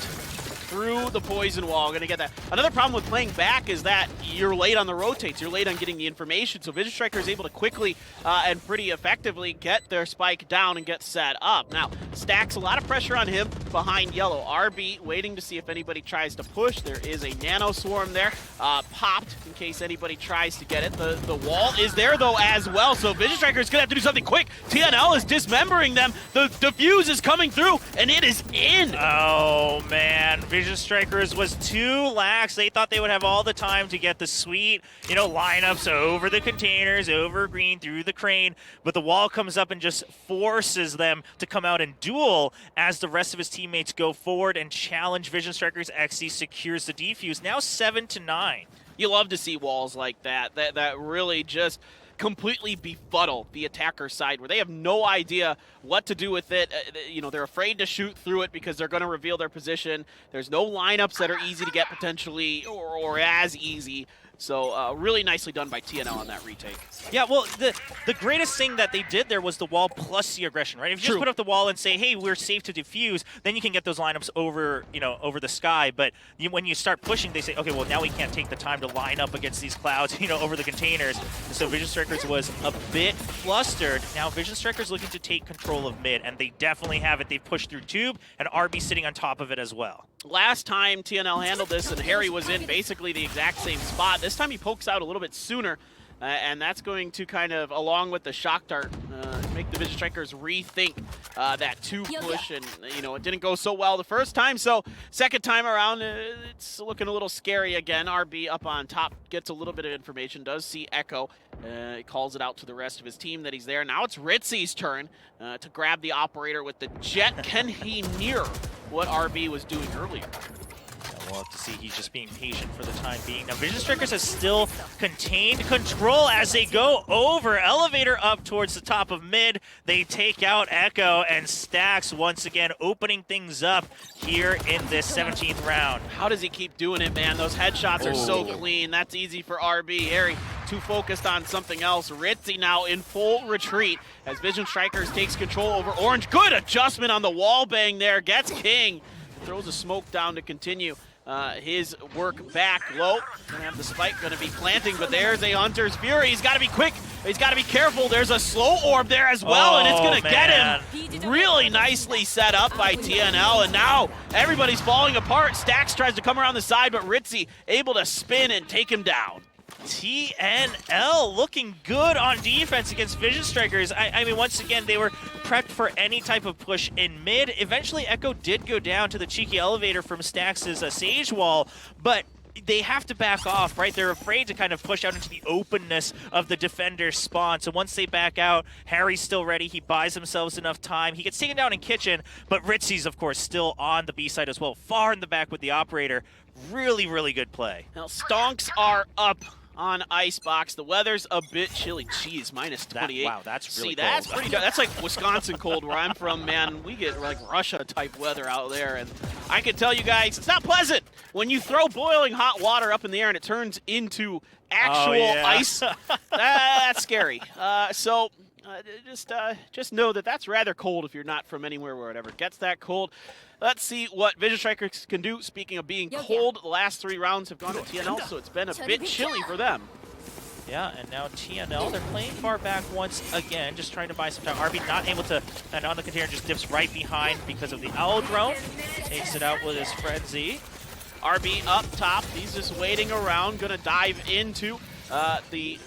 through the poison wall. Going to get that. Another problem with playing back is that you're late on the rotates. You're late on getting the information. So Vision Striker is able to quickly and pretty effectively get their spike down and get set up. Now, Stacks a lot of pressure on him behind yellow. RB waiting to see if anybody tries to push. There is a Nano Swarm there. Popped in case anybody tries to get it. The wall is there, though, as well. So Vision Striker is going to have to do something quick. TNL is dismembering them. The defuse is coming through, and it is in. Oh, man. Vision Vision Strikers was too lax. They thought they would have all the time to get the sweet, lineups over the containers, over green, through the crane, but the wall comes up and just forces them to come out and duel as the rest of his teammates go forward and challenge Vision Strikers. XC secures the defuse, now 7-9. You love to see walls like that really just completely befuddle the attacker side, where they have no idea what to do with it. They're afraid to shoot through it because they're going to reveal their position. There's no lineups that are easy to get potentially, or as easy. So really nicely done by TNL on that retake. Yeah, well, the greatest thing that they did there was the wall plus the aggression, right? If you just put up the wall and say, hey, we're safe to defuse, then you can get those lineups over, over the sky. But when you start pushing, they say, okay, well, now we can't take the time to line up against these clouds, over the containers. And so Vision Strikers was a bit flustered. Now Vision Strikers looking to take control of mid, and they definitely have it. They've pushed through tube, and RB sitting on top of it as well. Last time TNL handled this, and Harry was in basically the exact same spot. This time he pokes out a little bit sooner, and that's going to kind of, along with the shock dart, make the Vision Strikers rethink that two push. And, it didn't go so well the first time, so second time around, it's looking a little scary again. RB up on top gets a little bit of information, does see Echo. He calls it out to the rest of his team that he's there. Now it's Ritzy's turn to grab the operator with the jet. Can he mirror what RB was doing earlier? We'll have to see. He's just being patient for the time being. Now, Vision Strikers has still contained control as they go over. Elevator up towards the top of mid. They take out Echo, and Stacks once again opening things up here in this 17th round. How does he keep doing it, man? Those headshots are so clean. That's easy for RB. Harry too focused on something else. Ritzy now in full retreat as Vision Strikers takes control over Orange. Good adjustment on the wall bang there. Gets King. Throws a smoke down to continue his work back low. Gonna have the spike, gonna be planting, but there's a Hunter's Fury. He's gotta be quick, he's gotta be careful. There's a slow orb there as well, and it's gonna get him. Really nicely set up by TNL, and now everybody's falling apart. Stacks tries to come around the side, but Ritzy able to spin and take him down. TNL looking good on defense against Vision Strikers. I mean, once again, they were prepped for any type of push in mid. Eventually, Echo did go down to the cheeky elevator from Stacks' Sage Wall, but they have to back off, right? They're afraid to kind of push out into the openness of the defender's spawn. So once they back out, Harry's still ready. He buys himself enough time. He gets taken down in kitchen, but Ritzy's, of course, still on the B side as well, far in the back with the operator. Really, really good play. Now, stonks are up on Icebox. The weather's a bit chilly. Jeez, -28. Wow, that's really cold. That's pretty. That's like Wisconsin cold where I'm from, man. We get like Russia-type weather out there, and I can tell you guys, it's not pleasant when you throw boiling hot water up in the air and it turns into actual ice. That's scary. Just know that that's rather cold if you're not from anywhere where it ever gets that cold. Let's see what Vision Strikers can do. Speaking of being cold, the last 3 rounds have gone to TNL, so it's been a bit chilly for them. Yeah, and now TNL, they're playing far back once again, just trying to buy some time. RB not able to land on the container, just dips right behind because of the Owl Drone. Takes it out with his Frenzy. RB up top, he's just waiting around, gonna dive into the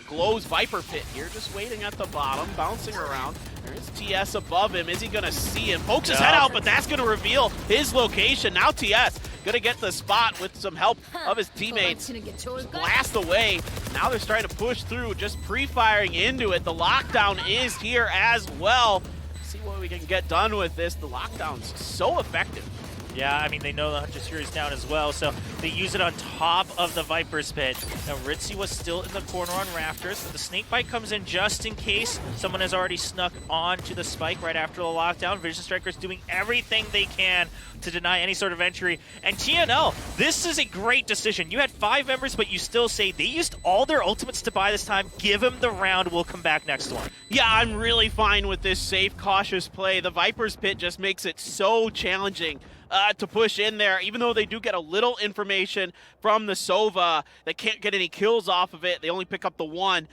Glow's Viper Pit here, just waiting at the bottom, bouncing around. There's TS above him. Is he going to see him? Pokes his head out, but that's going to reveal his location. Now TS going to get the spot with some help of his teammates. Just blast away. Now they're starting to push through, just pre-firing into it. The lockdown is here as well. See what we can get done with this. The lockdown's so effective. Yeah, I mean, they know the Hunter's Fury is down as well, so they use it on top of the Viper's Pit. Now, Ritzy was still in the corner on Rafters, but the Snakebite comes in just in case someone has already snuck onto the spike right after the lockdown. Vision Strikers doing everything they can to deny any sort of entry. And TNL, this is a great decision. You had 5 members, but you still say they used all their ultimates to buy this time. Give them the round. We'll come back next one. Yeah, I'm really fine with this safe, cautious play. The Viper's Pit just makes it so challenging to push in there, even though they do get a little information from the Sova. They can't get any kills off of it. They only pick up the one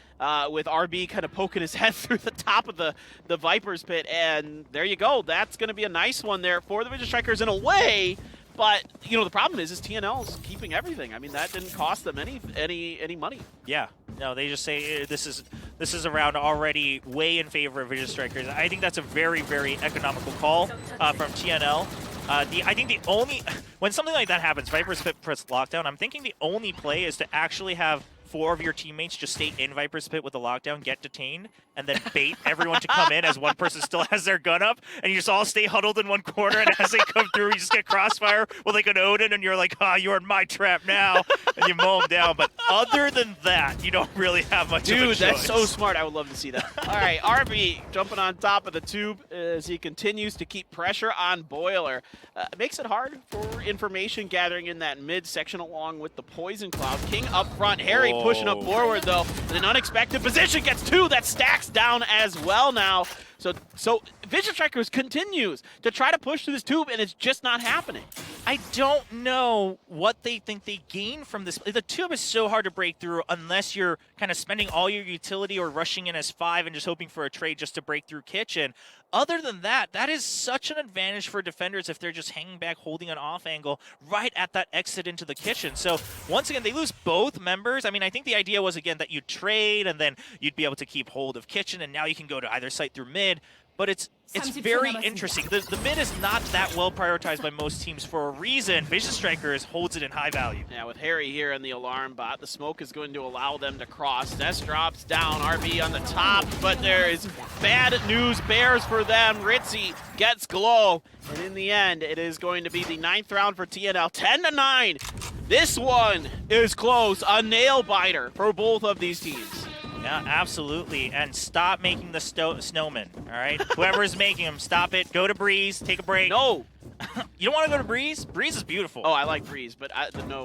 with RB kind of poking his head through the top of the Viper's Pit, and there you go. That's going to be a nice one there for the Vision Strikers in a way. But, you know, the problem is TNL's keeping everything. I mean, that didn't cost them any money. Yeah. No, they just say this is a round already way in favor of Vision Strikers. I think that's a very, very economical call from TNL. I think the only when something like that happens, Viper's Pit press lockdown. I'm thinking the only play is to actually have 4 of your teammates just stay in Viper's Pit with the lockdown, get detained, and then bait everyone to come in as one person still has their gun up, and you just all stay huddled in one corner, and as they come through, you just get crossfire with like an Odin, and you're like, you're in my trap now, and you mow them down. But other than that, you don't really have much of a choice. Dude, that's so smart. I would love to see that. All right, RB jumping on top of the tube as he continues to keep pressure on Boiler. Makes it hard for information gathering in that midsection along with the Poison Cloud. King up front, Harry pushing up forward, though, in an unexpected position, gets 2. That stacks down as well now. So Vision Strikers continues to try to push through this tube, and it's just not happening. I don't know what they think they gain from this. The tube is so hard to break through unless you're kind of spending all your utility or rushing in as 5 and just hoping for a trade just to break through Kitchen. Other than that, that is such an advantage for defenders if they're just hanging back, holding an off angle right at that exit into the Kitchen. So once again, they lose both members. I mean, I think the idea was, again, that you'd trade and then you'd be able to keep hold of Kitchen, and now you can go to either site through mid. But it's very interesting. The mid is not that well prioritized by most teams for a reason. Vision Strikers holds it in high value. Yeah, with Harry here in the alarm bot, the smoke is going to allow them to cross. Ness drops down, RB on the top, but there is bad news bears for them. Ritzy gets Glow, and in the end, it is going to be the 9th round for TNL, 10-9. This one is close, a nail biter for both of these teams. Yeah, absolutely. And stop making the snowmen, all right? Whoever's making them, stop it. Go to Breeze. Take a break. No. You don't want to go to Breeze? Breeze is beautiful. Oh, I like Breeze, but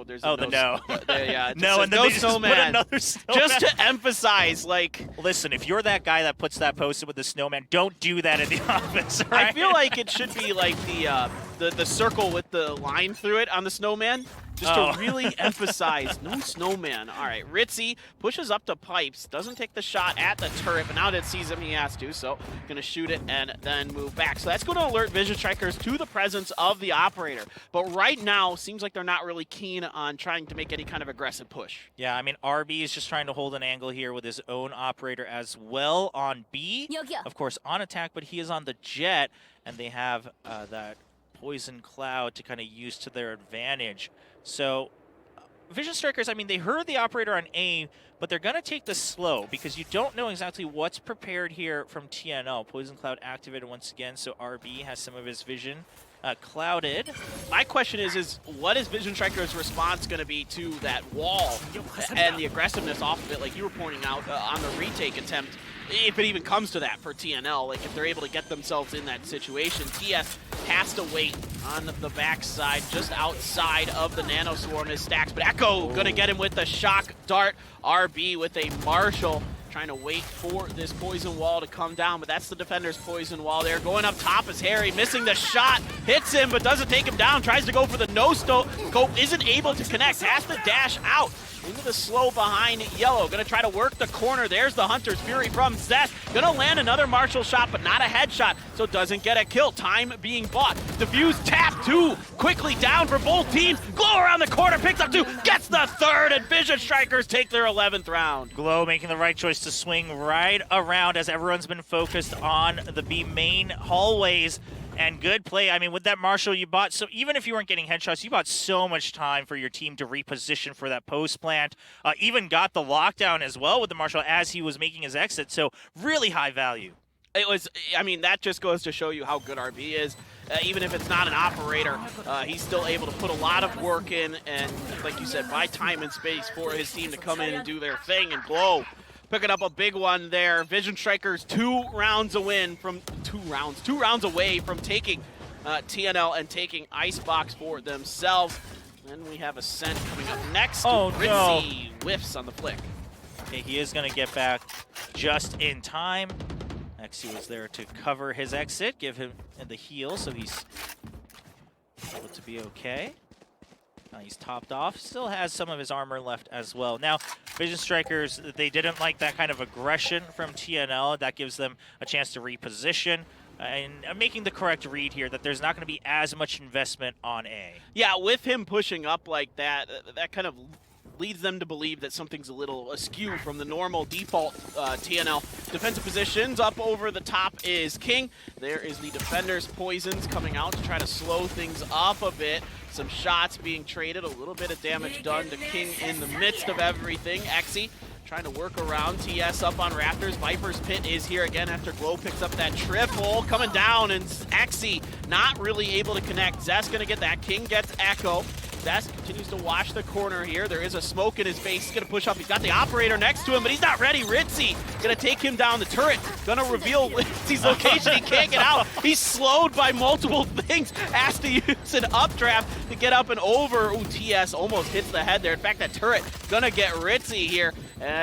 there's a the no. Yeah, no, and then they just put another snowman. Just to emphasize, like... Listen, if you're that guy that puts that post-it with the snowman, don't do that in the office, right? I feel like it should be like the circle with the line through it on the snowman. Just to really emphasize, no snowman. All right, Ritzy pushes up to Pipes, doesn't take the shot at the turret, but now that it sees him, he has to, so gonna shoot it and then move back. So that's gonna alert Vision Strikers to the presence of the operator. But right now, seems like they're not really keen on trying to make any kind of aggressive push. Yeah, I mean, RB is just trying to hold an angle here with his own operator as well on B. Of course, on attack, but he is on the jet, and they have that Poison Cloud to kind of use to their advantage. So Vision Strikers, I mean, they heard the operator on A, but they're going to take this slow because you don't know exactly what's prepared here from TNL. Poison Cloud activated once again, so RB has some of his vision clouded. My question is what is Vision Strikers' response going to be to that wall and the aggressiveness off of it, like you were pointing out on the retake attempt, if it even comes to that for TNL, like if they're able to get themselves in that situation. TS has to wait on the backside, just outside of the Nano Swarm is Stacks, but Echo gonna get him with the shock dart. RB with a Marshall, trying to wait for this poison wall to come down, but that's the defender's poison wall there. Going up top is Harry, missing the shot, hits him, but doesn't take him down, tries to go for the no-scope, isn't able to connect, has to dash out into the slow behind Yellow. Gonna try to work the corner. There's the Hunter's Fury from Zeth. Gonna land another Marshall shot, but not a headshot, so doesn't get a kill. Time being bought. Diffuse tap 2, quickly down for both teams. Glow around the corner, picks up 2, gets the 3rd, and Vision Strikers take their 11th round. Glow making the right choice to swing right around as everyone's been focused on the B main hallways. And good play. I mean, with that Marshall you bought, so even if you weren't getting headshots, you bought so much time for your team to reposition for that post plant. Even got the lockdown as well with the Marshall as he was making his exit, so really high value. It was, I mean, that just goes to show you how good RB is. Even if it's not an operator, he's still able to put a lot of work in and, like you said, buy time and space for his team to come in and do their thing. And Glow picking up a big one there. Vision Strikers 2 rounds away from taking TNL and taking Icebox for themselves. Then we have Ascent coming up next. Ritzy whiffs on the flick. Okay, he is going to get back just in time. Nexi was there to cover his exit, give him the heal, so he's able to be okay. He's topped off, still has some of his armor left as well. Now, Vision Strikers, they didn't like that kind of aggression from TNL. That gives them a chance to reposition. And making the correct read here that there's not going to be as much investment on A. Yeah, with him pushing up like that, that kind of leads them to believe that something's a little askew from the normal default TNL defensive positions. Up over the top is King. There is the defender's poisons coming out to try to slow things up a bit. Some shots being traded, a little bit of damage done to King in the midst of everything. Exy trying to work around TS up on Raptors. Viper's Pit is here again after Glow picks up that triple. Coming down, and Exy not really able to connect. Zest gonna get that. King gets Echo. Zest continues to watch the corner here. There is a smoke in his face. He's gonna push up. He's got the operator next to him, but he's not ready. Ritzy gonna take him down. The turret gonna reveal Ritzy's location. He can't get out. He's slowed by multiple things. Has to use an updraft to get up and over. Ooh, TS almost hits the head there. In fact, that turret gonna get Ritzy here.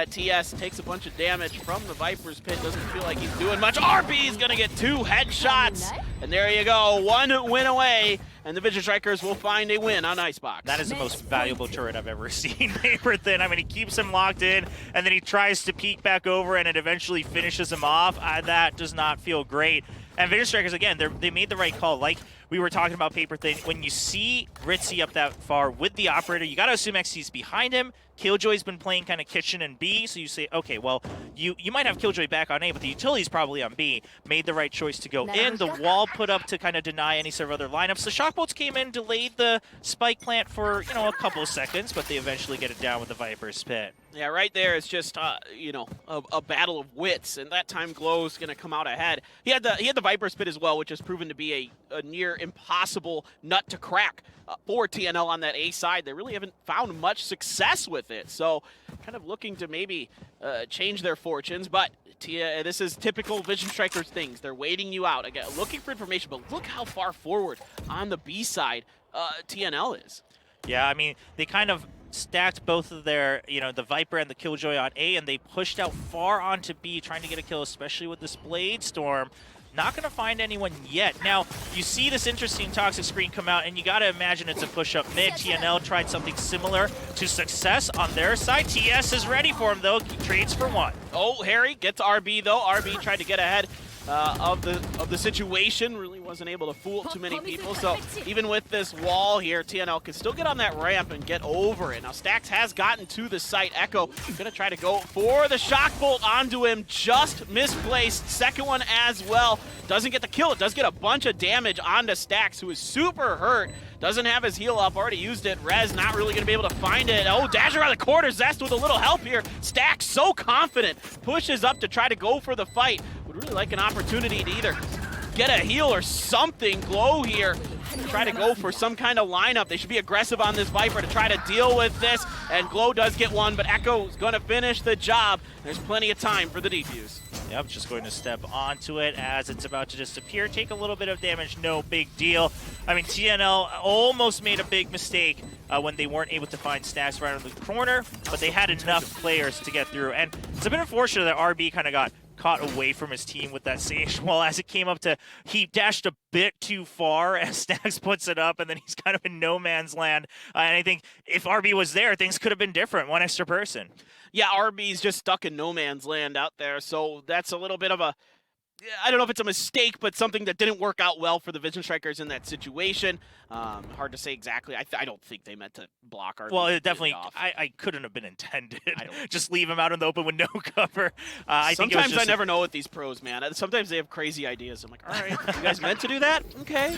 TS takes a bunch of damage from the Viper's Pit. Doesn't feel like he's doing much. RB is gonna get 2 headshots. And there you go, 1 win away. And the Vision Strikers will find a win on Icebox. That is the most valuable turret I've ever seen, Paper Thin. I mean, he keeps him locked in, and then he tries to peek back over, and it eventually finishes him off. That does not feel great. And Vision Strikers, again, they made the right call. Like we were talking about Paper Thin, when you see Ritzy up that far with the operator, you got to assume XC's behind him. Killjoy's been playing kind of kitchen and B, so you say, okay, well, you might have Killjoy back on A, but the utility's probably on B. Made the right choice to go in. The wall put up to kind of deny any sort of other lineups. The Shockbolts came in, delayed the spike plant for, a couple of seconds, but they eventually get it down with the Viper's Pit. Yeah, right there is just, a battle of wits, and that time Glow's going to come out ahead. He had the Viper's Pit as well, which has proven to be a near impossible nut to crack for TNL on that A side. They really haven't found much success with it, so kind of looking to maybe change their fortunes, but this is typical Vision Strikers things. They're waiting you out. Again, looking for information, but look how far forward on the B side TNL is. Yeah, I mean, they kind of stacked both of their, the Viper and the Killjoy on A, and they pushed out far onto B, trying to get a kill, especially with this Blade Storm. Not going to find anyone yet. Now, you see this interesting Toxic screen come out, and you got to imagine it's a push-up mid. TNL tried something similar to success on their side. TS is ready for him, though. He trades for 1. Oh, Harry gets RB, though. RB tried to get ahead of the situation. Really wasn't able to fool too many people. So even with this wall here, TNL can still get on that ramp and get over it. Now Stax has gotten to the site. Echo gonna try to go for the shock bolt onto him. Just misplaced. Second one as well. Doesn't get the kill. It does get a bunch of damage onto Stax, who is super hurt. Doesn't have his heal up. Already used it. Rez not really going to be able to find it. Oh, dash around the corner. Zest with a little help here. Stax so confident. Pushes up to try to go for the fight. Would really like an opportunity to either get a heal or something. Glow here. Try to go for some kind of lineup. They should be aggressive on this Viper to try to deal with this. And Glow does get one, but Echo's going to finish the job. There's plenty of time for the defuse. Yep, just going to step onto it as it's about to disappear. Take a little bit of damage, no big deal. I mean, TNL almost made a big mistake when they weren't able to find Stax right on the corner, but they had enough players to get through. And it's a bit unfortunate that RB kind of got caught away from his team with that Sage wall as it came up to, he dashed a bit too far as Stax puts it up, and then he's kind of in no man's land. And I think if RB was there, things could have been different. 1 extra person. Yeah, RB's just stuck in no man's land out there, so that's a little bit of a, I don't know if it's a mistake, but something that didn't work out well for the Vision Strikers in that situation. Hard to say exactly. I don't think they meant to block RB. Well, it definitely, I couldn't have been intended. Just leave him out in the open with no cover. Sometimes I never know with these pros, man. Sometimes they have crazy ideas. I'm like, all right, you guys meant to do that? Okay.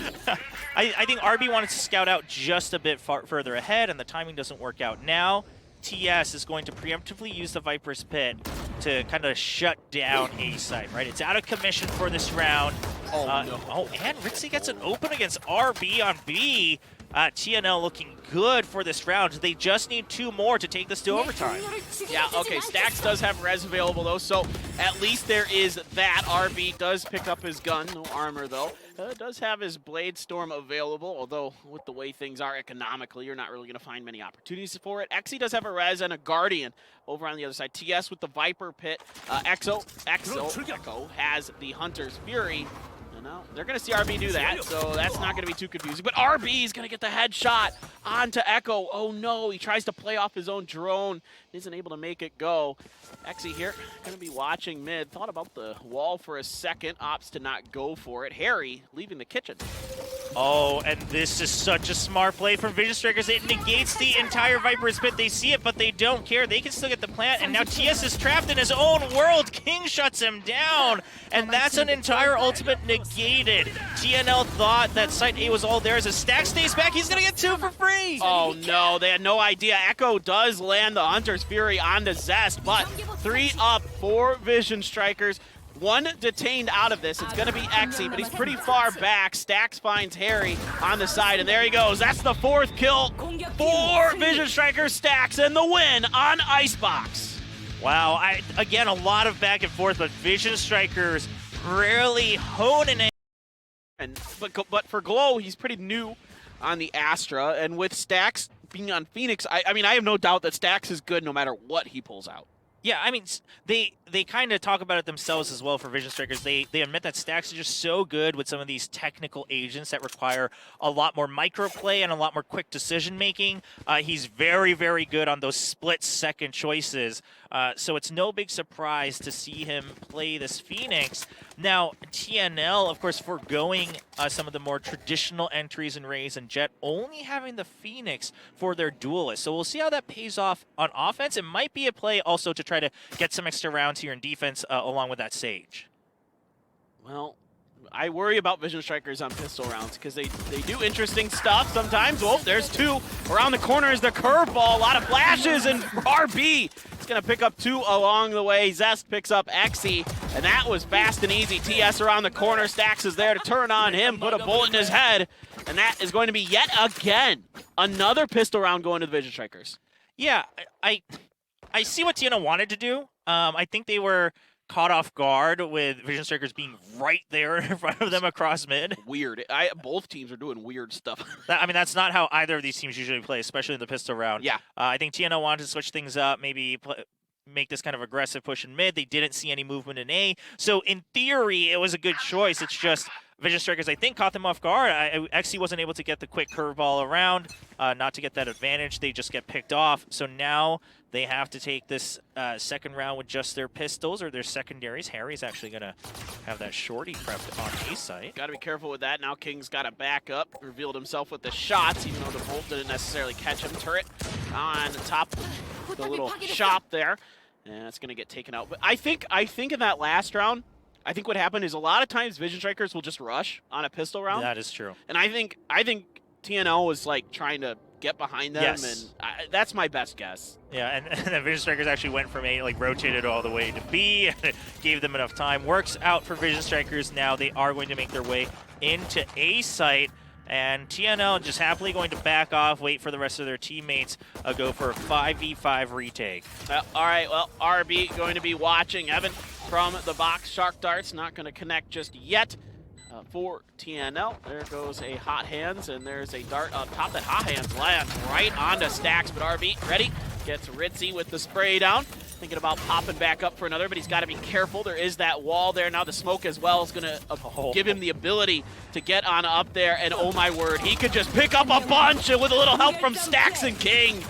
I think RB wanted to scout out just a bit further ahead, and the timing doesn't work out now. TS is going to preemptively use the Viper's Pit to kind of shut down A site, right? It's out of commission for this round. Oh, no. Oh, and Ritzy gets an open against RB on B. TNL looking good for this round. They just need 2 more to take this to overtime. Yeah, okay, Stax does have res available, though, so at least there is that. RB does pick up his gun, no armor, though. Does have his Blade Storm available, although with the way things are economically, you're not really going to find many opportunities for it. Exy does have a res and a Guardian over on the other side. TS with the Viper Pit. Echo has the Hunter's Fury. No, they're going to see RB do that, so that's not going to be too confusing. But RB is going to get the headshot onto Echo. Oh, no, he tries to play off his own drone. Isn't able to make it go. Exy here, going to be watching mid. Thought about the wall for a second, opts to not go for it. Harry leaving the kitchen. Oh, and this is such a smart play from Vision Strikers. It negates the entire Viper's pit. They see it, but they don't care. They can still get the plant, and now TS is trapped in his own world. King shuts him down, and that's an entire ultimate negated. TNL thought that Site A was all theirs. As Stack stays back, he's going to get 2 for free. Oh, no, they had no idea. Echo does land the Hunter's Fury onto Zest, but 3 up for Vision Strikers. 1 detained out of this. It's going to be Exy, but he's pretty far back. Stacks finds Harry on the side, and there he goes. That's the 4th kill for Vision Strikers. Stacks and the win on Icebox. Wow, again, a lot of back and forth, but Vision Strikers really honing it. But for Glow, he's pretty new on the Astra, and with Stacks being on Phoenix, I mean, I have no doubt that Stacks is good no matter what he pulls out. Yeah, I mean, they kind of talk about it themselves as well for Vision Strikers. They admit that Stacks is just so good with some of these technical agents that require a lot more microplay and a lot more quick decision-making. He's very, very good on those split-second choices. So it's no big surprise to see him play this Phoenix. Now, TNL, of course, foregoing some of the more traditional entries in Raze and Jet, only having the Phoenix for their duelist. So we'll see how that pays off on offense. It might be a play also to try to get some extra rounds here in defense along with that Sage. Well, I worry about Vision Strikers on pistol rounds because they do interesting stuff sometimes. Well, there's 2. Around the corner is the curveball. A lot of flashes, and RB is going to pick up 2 along the way. Zest picks up Exy, and that was fast and easy. TS around the corner. Stacks is there to turn on him, put a bullet in his head, and that is going to be yet again another pistol round going to the Vision Strikers. Yeah, I see what TNL wanted to do. I think they were caught off guard with Vision Strikers being right there in front of them across mid. Weird. Both teams are doing weird stuff. I mean, that's not how either of these teams usually play, especially in the pistol round. Yeah. I think TNL wanted to switch things up, maybe make this kind of aggressive push in mid. They didn't see any movement in A. So in theory, it was a good choice. It's just Vision Strikers, I think, caught them off guard. Exy wasn't able to get the quick curveball around, not to get that advantage. They just get picked off. So now they have to take this second round with just their pistols or their secondaries. Harry's actually going to have that shorty prepped on A site. Got to be careful with that. Now King's got to back up. Revealed himself with the shots, even though the bolt didn't necessarily catch him. Turret on the top of the little shop there. And it's going to get taken out. But I think in that last round, I think what happened is a lot of times Vision Strikers will just rush on a pistol round. That is true. And I think TNL was like trying to get behind them, yes. And that's my best guess. Yeah, and the Vision Strikers actually went from A, like rotated all the way to B, and gave them enough time. Works out for Vision Strikers now. They are going to make their way into A site, and TNL just happily going to back off, wait for the rest of their teammates, go for a 5v5 retake. All right, well, RB going to be watching. Evan from the box. Shark Darts not going to connect just yet. For TNL, there goes a Hot Hands, and there's a dart up top. That Hot Hands lands right onto Stacks, but RB ready, gets Ritzy with the spray down. Thinking about popping back up for another, but he's got to be careful. There is that wall there. Now the smoke as well is going to give him the ability to get on up there, and oh my word, he could just pick up a bunch with a little help from Stacks and King.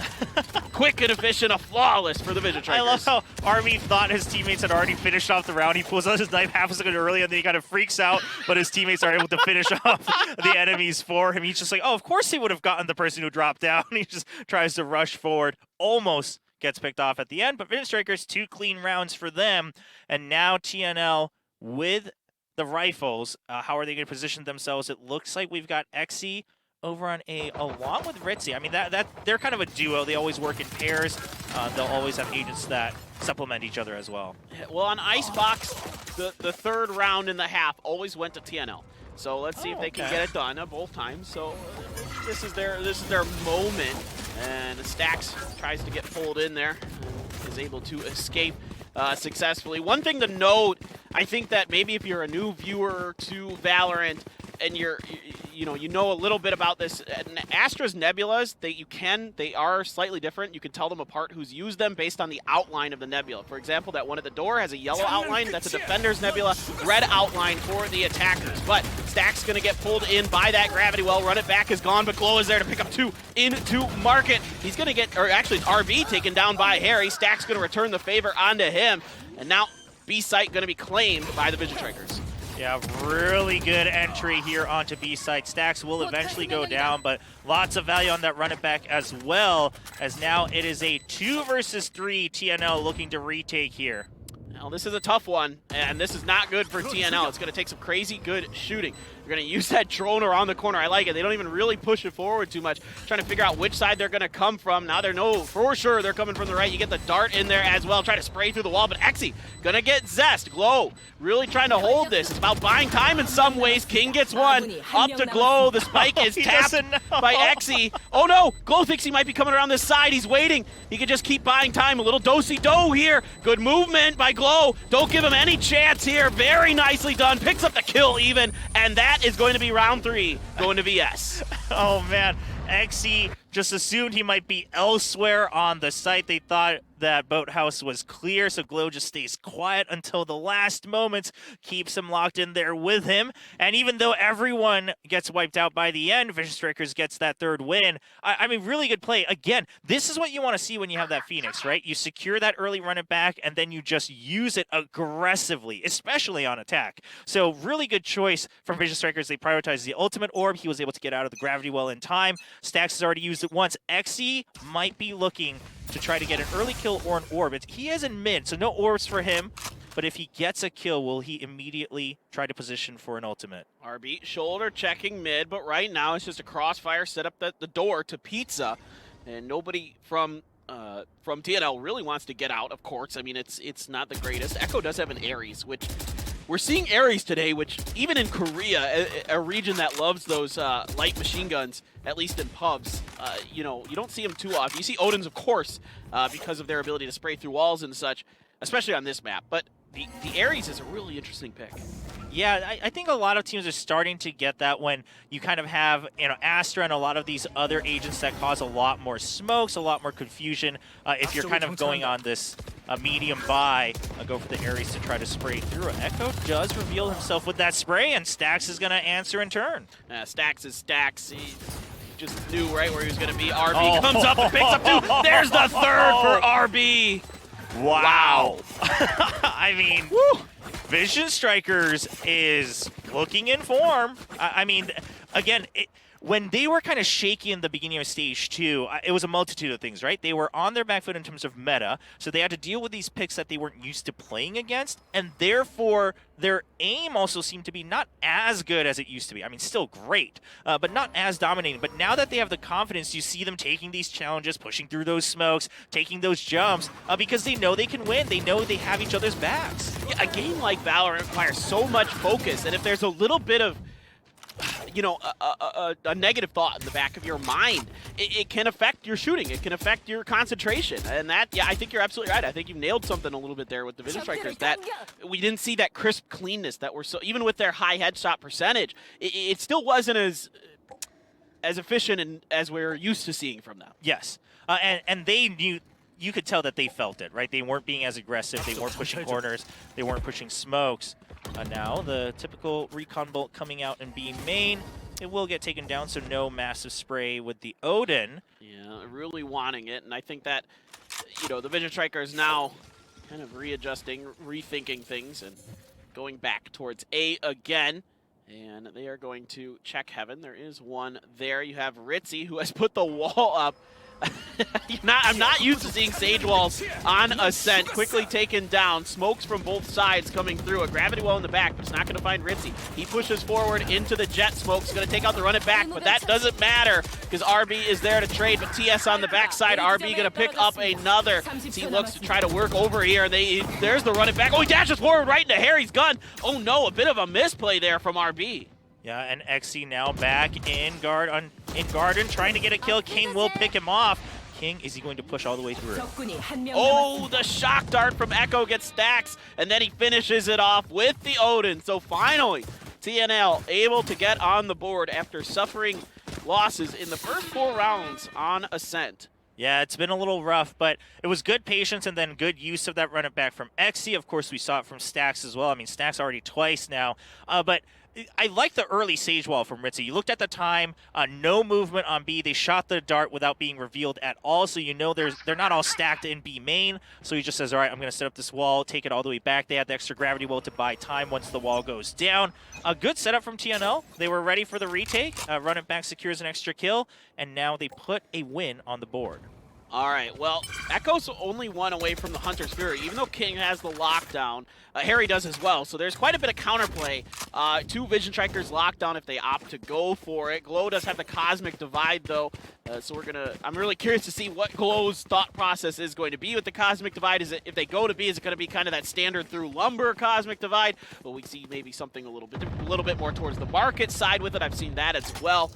Quick and efficient, a flawless for the Vision Strikers. I love how Army thought his teammates had already finished off the round. He pulls out his knife half a second early, and then he kind of freaks out, but his teammates are able to finish off the enemies for him. He's just like, oh, of course he would have gotten the person who dropped down. He just tries to rush forward, almost gets picked off at the end, but Vision Strikers, 2 clean rounds for them, and now TNL with the rifles. How are they going to position themselves? It looks like we've got Exy over on A along with Ritzy. I mean, they're kind of a duo. They always work in pairs. They'll always have agents that supplement each other as well. Well, on Icebox, the third round in the half always went to TNL. So let's see if they can get it done both times. So this is their moment. And Stacks tries to get pulled in there, is able to escape successfully. One thing to note, I think that maybe if you're a new viewer to Valorant and you know a little bit about this, Astra's nebulas, they are slightly different. You can tell them apart who's used them based on the outline of the nebula. For example, that one at the door has a yellow outline. That's a defender's nebula, red outline for the attackers. But Stack's going to get pulled in by that gravity well. Run it back is gone, but Glow is there to pick up 2 into market. He's going to get, or actually it's RB taken down by Harry. Stack's going to return the favor onto him. And now B site going to be claimed by the Vision Strikers. Yeah, really good entry here onto B side. Stacks will eventually go down, but lots of value on that run it back as well, as now it is a 2 versus 3 TNL looking to retake here. Now, this is a tough one, and this is not good for TNL. It's going to take some crazy good shooting. They're going to use that drone around the corner. I like it. They don't even really push it forward too much, trying to figure out which side they're going to come from. Now they know for sure they're coming from the right. You get the dart in there as well, try to spray through the wall, but Exy going to get Zest. Glow really trying to hold this. It's about buying time in some ways. King gets one. Up to Glow. The spike is tapped by Exy. Oh no! Glow thinks he might be coming around this side. He's waiting. He can just keep buying time. A little do-si-do here. Good movement by Glow. Don't give him any chance here. Very nicely done. Picks up the kill even. And that is going to be round 3 going to VS. Oh man, Exy just assumed he might be elsewhere on the site. They thought that Boathouse was clear, so Glow just stays quiet until the last moments, keeps him locked in there with him. And even though everyone gets wiped out by the end, Vision Strikers gets that 3rd win. I mean, really good play. Again, this is what you want to see when you have that Phoenix, right? You secure that early run it back, and then you just use it aggressively, especially on attack. So really good choice from Vision Strikers. They prioritized the ultimate orb. He was able to get out of the gravity well in time. Stacks has already used it once. Exy might be looking to try to get an early kill or an orb. He is in mid, so no orbs for him. But if he gets a kill, will he immediately try to position for an ultimate? RB shoulder checking mid, but right now it's just a crossfire set up the door to Pizza, and nobody from TNL really wants to get out. Of course, I mean it's not the greatest. Echo does have an Ares, which we're seeing Ares today, which even in Korea, a region that loves those light machine guns, at least in pubs, you know, you don't see them too often. You see Odins, of course, because of their ability to spray through walls and such, especially on this map. But the Ares is a really interesting pick. Yeah, I think a lot of teams are starting to get that when you kind of have, you know, Astra and a lot of these other agents that cause a lot more smokes, a lot more confusion. If you're kind of going on this medium buy, go for the Ares to try to spray through. Echo does reveal himself with that spray, and Stax is going to answer in turn. Stax is Stax. He just knew right where he was going to be. RB comes up and picks up 2. There's the 3rd for RB. Wow. I mean, woo. Vision Strikers is looking in form. I mean, again, when they were kind of shaky in the beginning of Stage 2, it was a multitude of things, right? They were on their back foot in terms of meta, so they had to deal with these picks that they weren't used to playing against, and therefore their aim also seemed to be not as good as it used to be. I mean, still great, but not as dominating. But now that they have the confidence, you see them taking these challenges, pushing through those smokes, taking those jumps, because they know they can win. They know they have each other's backs. Yeah, a game like Valorant requires so much focus, and if there's a little bit of, you know, a negative thought in the back of your mind, it can affect your shooting. It can affect your concentration. And that, yeah, I think you're absolutely right. I think you've nailed something a little bit there with the Vision Strikers, that we didn't see that crisp cleanness that we're so, even with their high headshot percentage, it still wasn't as efficient and as we're used to seeing from them. Yes, and they knew. You could tell that they felt it, right? They weren't being as aggressive. They weren't pushing corners. They weren't pushing smokes. Now the typical recon bolt coming out and being main. It will get taken down, so no massive spray with the Odin. Yeah, really wanting it, and I think that, you know, the Vision Strikers now kind of readjusting, rethinking things, and going back towards A again. And they are going to check Heaven. There is one there. You have Ritzy, who has put the wall up. I'm not used to seeing Sage Walls on Ascent. Quickly taken down. Smokes from both sides coming through. A gravity wall in the back, but it's not going to find Ritzy. He pushes forward into the jet smoke. He's going to take out the run it back, but that doesn't matter because RB is there to trade, but TS on the backside. RB going to pick up another. He looks to try to work over here, and there's the run it back. Oh, he dashes forward right into Harry's gun. Oh no, a bit of a misplay there from RB. Yeah, and Exy now back in Garden, trying to get a kill. King will pick him off. King, is he going to push all the way through? Oh, the shock dart from Echo gets Stacks, and then he finishes it off with the Odin. So finally, TNL able to get on the board after suffering losses in the first 4 rounds on Ascent. Yeah, it's been a little rough, but it was good patience and then good use of that run it back from Exy. Of course, we saw it from Stacks as well. I mean, Stacks already twice now, but I like the early Sage Wall from Ritzy. You looked at the time, no movement on B. They shot the dart without being revealed at all, so you know they're not all stacked in B main. So he just says, all right, I'm going to set up this wall, take it all the way back. They had the extra gravity wall to buy time once the wall goes down. A good setup from TNL. They were ready for the retake. Run it back secures an extra kill, and now they put a win on the board. All right, well, Echo's only one away from the Hunter's Fury. Even though King has the lockdown, Harry does as well. So there's quite a bit of counterplay. Two Vision Strikers lockdown if they opt to go for it. Glow does have the Cosmic Divide, though. So I'm really curious to see what Glow's thought process is going to be with the Cosmic Divide. Is it, if they go to B, is it going to be kind of that standard through Lumber Cosmic Divide? But we see maybe something a little bit more towards the market side with it. I've seen that as well.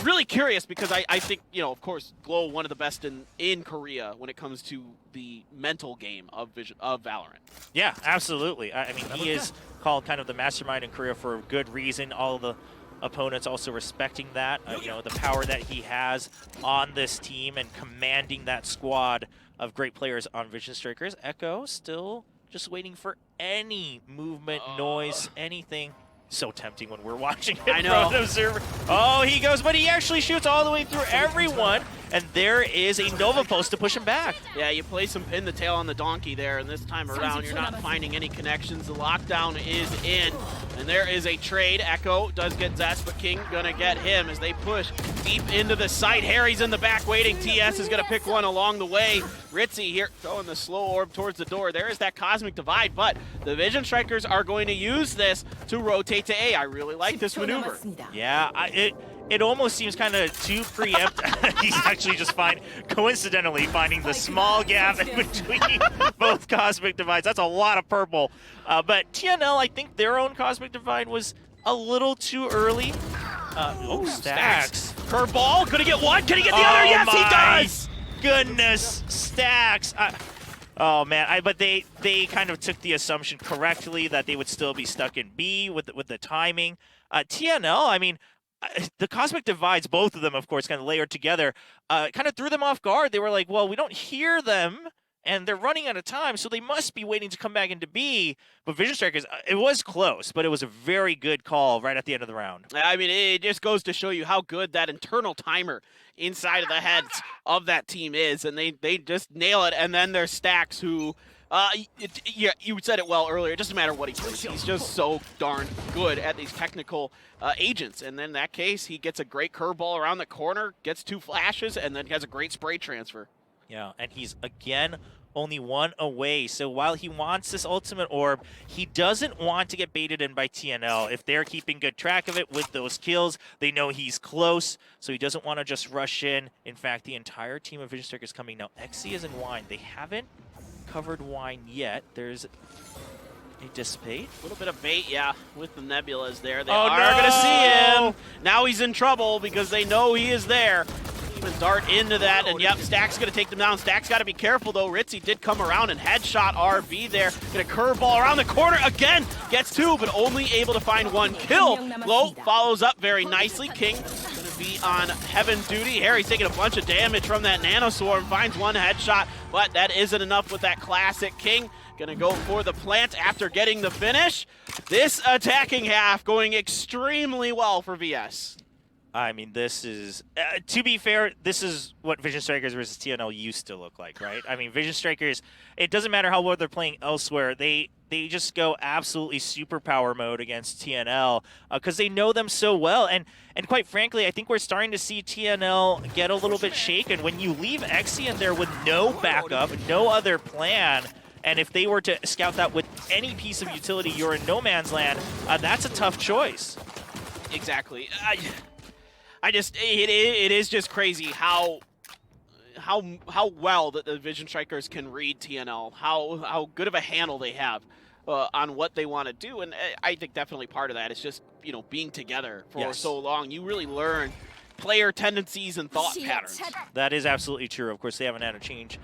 Really curious because I think, you know, of course, Glow one of the best in Korea when it comes to the mental game of Valorant. Yeah, absolutely. I mean, he is called kind of the mastermind in Korea for a good reason. All the opponents also respecting that, you know, the power that he has on this team and commanding that squad of great players on Vision Strikers. Echo still just waiting for any movement, noise, anything. So tempting when we're watching it. I know. From observer. Oh, he goes, but he actually shoots all the way through everyone, and there is a Nova post to push him back. Yeah, you play some pin the tail on the donkey there, and this time around you're not finding any connections. The lockdown is in, and there is a trade. Echo does get Zest, but King gonna get him as they push deep into the site. Harry's in the back waiting. TS is gonna pick one along the way. Ritzy here throwing the slow orb towards the door. There is that Cosmic Divide, but the Vision Strikers are going to use this to rotate to A. I really like this maneuver. Yeah, it almost seems kind of too preemptive. He's actually just coincidentally finding the small gap in between both Cosmic Divides. That's a lot of purple. But TNL, I think their own Cosmic Divide was a little too early. Stacks. Curveball, could he get one? Could he get the other? Yes, he does! Goodness, Stacks. Oh man, but they kind of took the assumption correctly that they would still be stuck in B with the timing. TNL, I mean, the Cosmic Divides, both of them, of course, kind of layered together, kind of threw them off guard. They were like, well, we don't hear them, and they're running out of time, so they must be waiting to come back into B. But Vision Strikers, it was close, but it was a very good call right at the end of the round. I mean, it just goes to show you how good that internal timer inside of the heads of that team is, and they just nail it. And then there's Stacks who, yeah, you said it well earlier, it doesn't matter what he plays. He's just so darn good at these technical agents. And then in that case, he gets a great curveball around the corner, gets two flashes, and then has a great spray transfer. Yeah, and he's, again, only one away. So while he wants this ultimate orb, he doesn't want to get baited in by TNL. If they're keeping good track of it with those kills, they know he's close, so he doesn't want to just rush in. In fact, the entire team of Vision Strikers coming now. Xe is in Wine. They haven't covered Wine yet. There's a Dissipate. A little bit of bait, yeah, with the Nebulas there. They are going to see him. Now he's in trouble because they know he is there. Even dart into that, and yep, Stack's going to take them down. Stack's got to be careful, though. Ritzy did come around and headshot RB there. Get a curveball around the corner again. Gets two, but only able to find one kill. Low follows up very nicely. King going to be on heaven duty. Harry's taking a bunch of damage from that Nano Swarm. Finds one headshot, but that isn't enough with that classic. King gonna go for the plant after getting the finish. This attacking half going extremely well for VS. I mean, this is, to be fair, this is what Vision Strikers versus TNL used to look like, right? I mean, Vision Strikers, it doesn't matter how well they're playing elsewhere. They just go absolutely superpower mode against TNL because they know them so well. And quite frankly, I think we're starting to see TNL get a little bit shaken. When you leave Xe in there with no backup, no other plan, and if they were to scout that with any piece of utility, you're in no man's land, that's a tough choice. Exactly. It is just crazy how well that the Vision Strikers can read TNL, how good of a handle they have on what they want to do, and I think definitely part of that is just, you know, being together for so long. You really learn player tendencies and thought patterns. That is absolutely true. Of course, they haven't had a change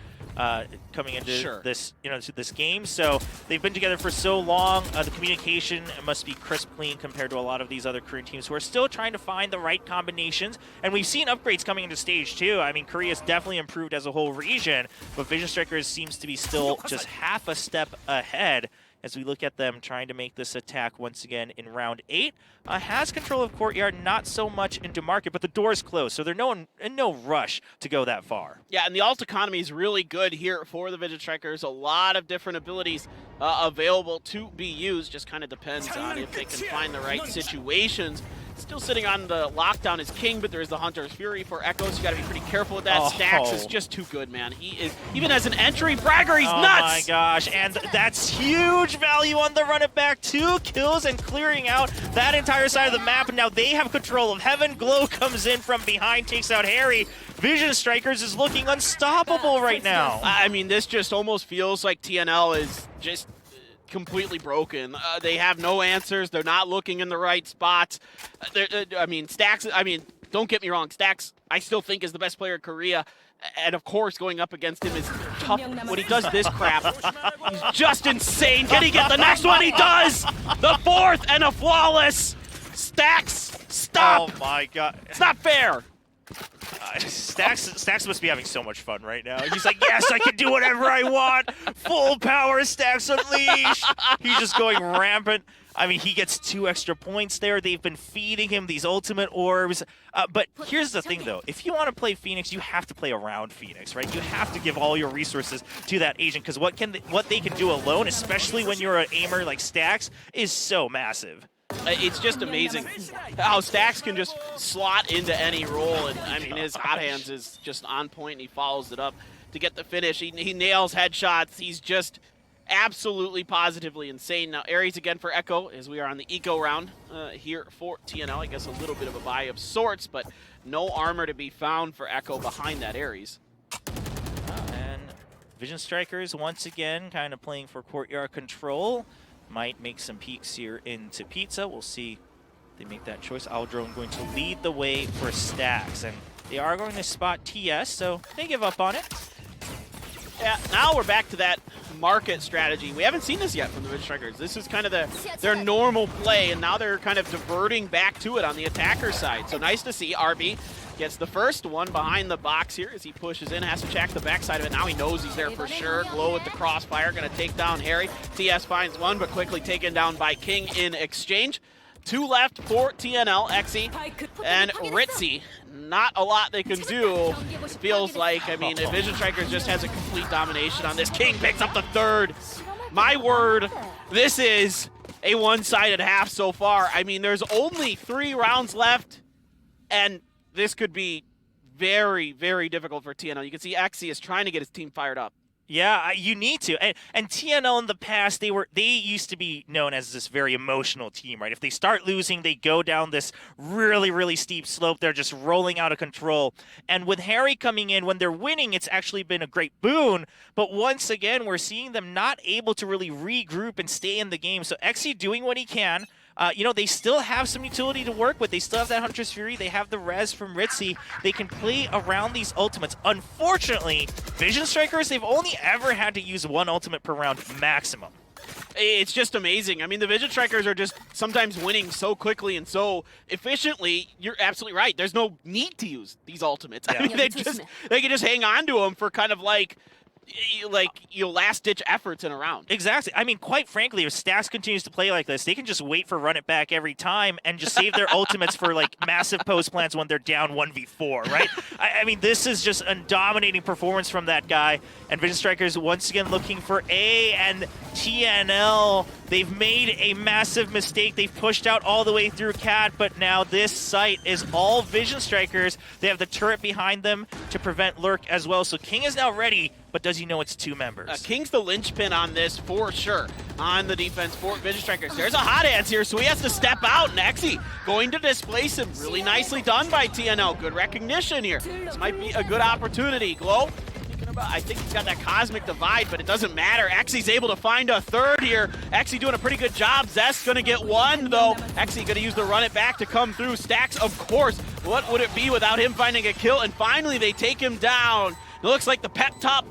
coming into this, to this game. So they've been together for so long. The communication must be crisp, clean compared to a lot of these other Korean teams who are still trying to find the right combinations. And we've seen upgrades coming into stage 2. I mean, Korea's definitely improved as a whole region, but Vision Strikers seems to be still just half a step ahead as we look at them trying to make this attack once again in round 8. Has control of courtyard, not so much into market, but the door's closed, so they're in no rush to go that far. Yeah, and the ult economy is really good here for the Vision Strikers. A lot of different abilities available to be used. Just kind of depends on if they can find the right situations. Still sitting on the lockdown is King, but there is the Hunter's Fury for Echo, so you got to be pretty careful with that. Stax is just too good, man. He is, even as an entry fragger, he's nuts! Oh my gosh, and that's huge value on the run it back. 2 kills and clearing out that entire side of the map, and now they have control of Heaven. Glow comes in from behind, takes out Harry. Vision Strikers is looking unstoppable right now. I mean, this just almost feels like TNL is just completely broken. They have no answers. They're not looking in the right spots. I mean, Stax, don't get me wrong, Stax I still think is the best player in Korea. And of course, going up against him is tough. When he does this crap, he's just insane. Can he get the next one? He does! The 4th and a flawless. Stax, stop! Oh my god. It's not fair. Stax must be having so much fun right now. He's like, yes, I can do whatever I want. Full power, Stax Unleashed. He's just going rampant. I mean, he gets 2 extra points there. They've been feeding him these ultimate orbs. But here's the thing, though. If you want to play Phoenix, you have to play around Phoenix, right? You have to give all your resources to that agent, because what they can do alone, especially when you're an aimer like Stax, is so massive. It's just amazing how Stax can just slot into any role, and I mean, his hot hands is just on point, and he follows it up to get the finish. He nails headshots. He's just absolutely positively insane. Now Ares again for Echo, as we are on the eco round here for TNL. I guess a little bit of a buy of sorts, but no armor to be found for Echo behind that Ares. And Vision Strikers once again kind of playing for courtyard control. Might make some peeks here into Pizza. We'll see if they make that choice. Aldrone going to lead the way for Stax, and they are going to spot TS, so they give up on it. Yeah, now we're back to that market strategy. We haven't seen this yet from the Vision Strikers. This is kind of their normal play, and now they're kind of diverting back to it on the attacker side. So nice to see. RB gets the first one behind the box here as he pushes in, has to check the backside of it. Now he knows he's there for sure. Glow with the crossfire, gonna take down Harry. TS finds one, but quickly taken down by King in exchange. 2 left for TNL, Exy and Ritzy. Not a lot they can do, feels like. I mean, Vision Strikers just has a complete domination on this. King picks up the 3rd. My word, this is a one-sided half so far. I mean, there's only 3 rounds left, and this could be very, very difficult for TNL. You can see Exy is trying to get his team fired up. Yeah, you need to. And TNL in the past, they used to be known as this very emotional team, right? If they start losing, they go down this really, really steep slope. They're just rolling out of control. And with Harry coming in, when they're winning, it's actually been a great boon. But once again, we're seeing them not able to really regroup and stay in the game. So Exy doing what he can. You know, they still have some utility to work with. They still have that Hunter's Fury. They have the res from Ritzy. They can play around these ultimates. Unfortunately, Vision Strikers, they've only ever had to use 1 ultimate per round maximum. It's just amazing. I mean, the Vision Strikers are just sometimes winning so quickly and so efficiently. You're absolutely right. There's no need to use these ultimates. Yeah. I mean, they can just hang on to them for kind of like last-ditch efforts in a round. Exactly. I mean, quite frankly, if Stax continues to play like this, they can just wait for run it back every time and just save their ultimates for like massive post plants when they're down 1v4, right? I mean, this is just a dominating performance from that guy. And Vision Strikers once again looking for A, and TNL, they've made a massive mistake. They've pushed out all the way through Cat, but now this site is all Vision Strikers. They have the turret behind them to prevent Lurk as well. So King is now ready, but does he know it's 2 members? King's the linchpin on this for sure on the defense for Vision Strikers. There's a hot hands here, so he has to step out. Nexy going to displace him. Really nicely done by TNL. Good recognition here. This might be a good opportunity. Glow, I think he's got that cosmic divide, but it doesn't matter. Exy's able to find a 3rd here. Exy doing a pretty good job. Zest gonna get 1 though. Exy gonna use the run it back to come through. Stax, of course. What would it be without him finding a kill? And finally they take him down. It looks like the pep talk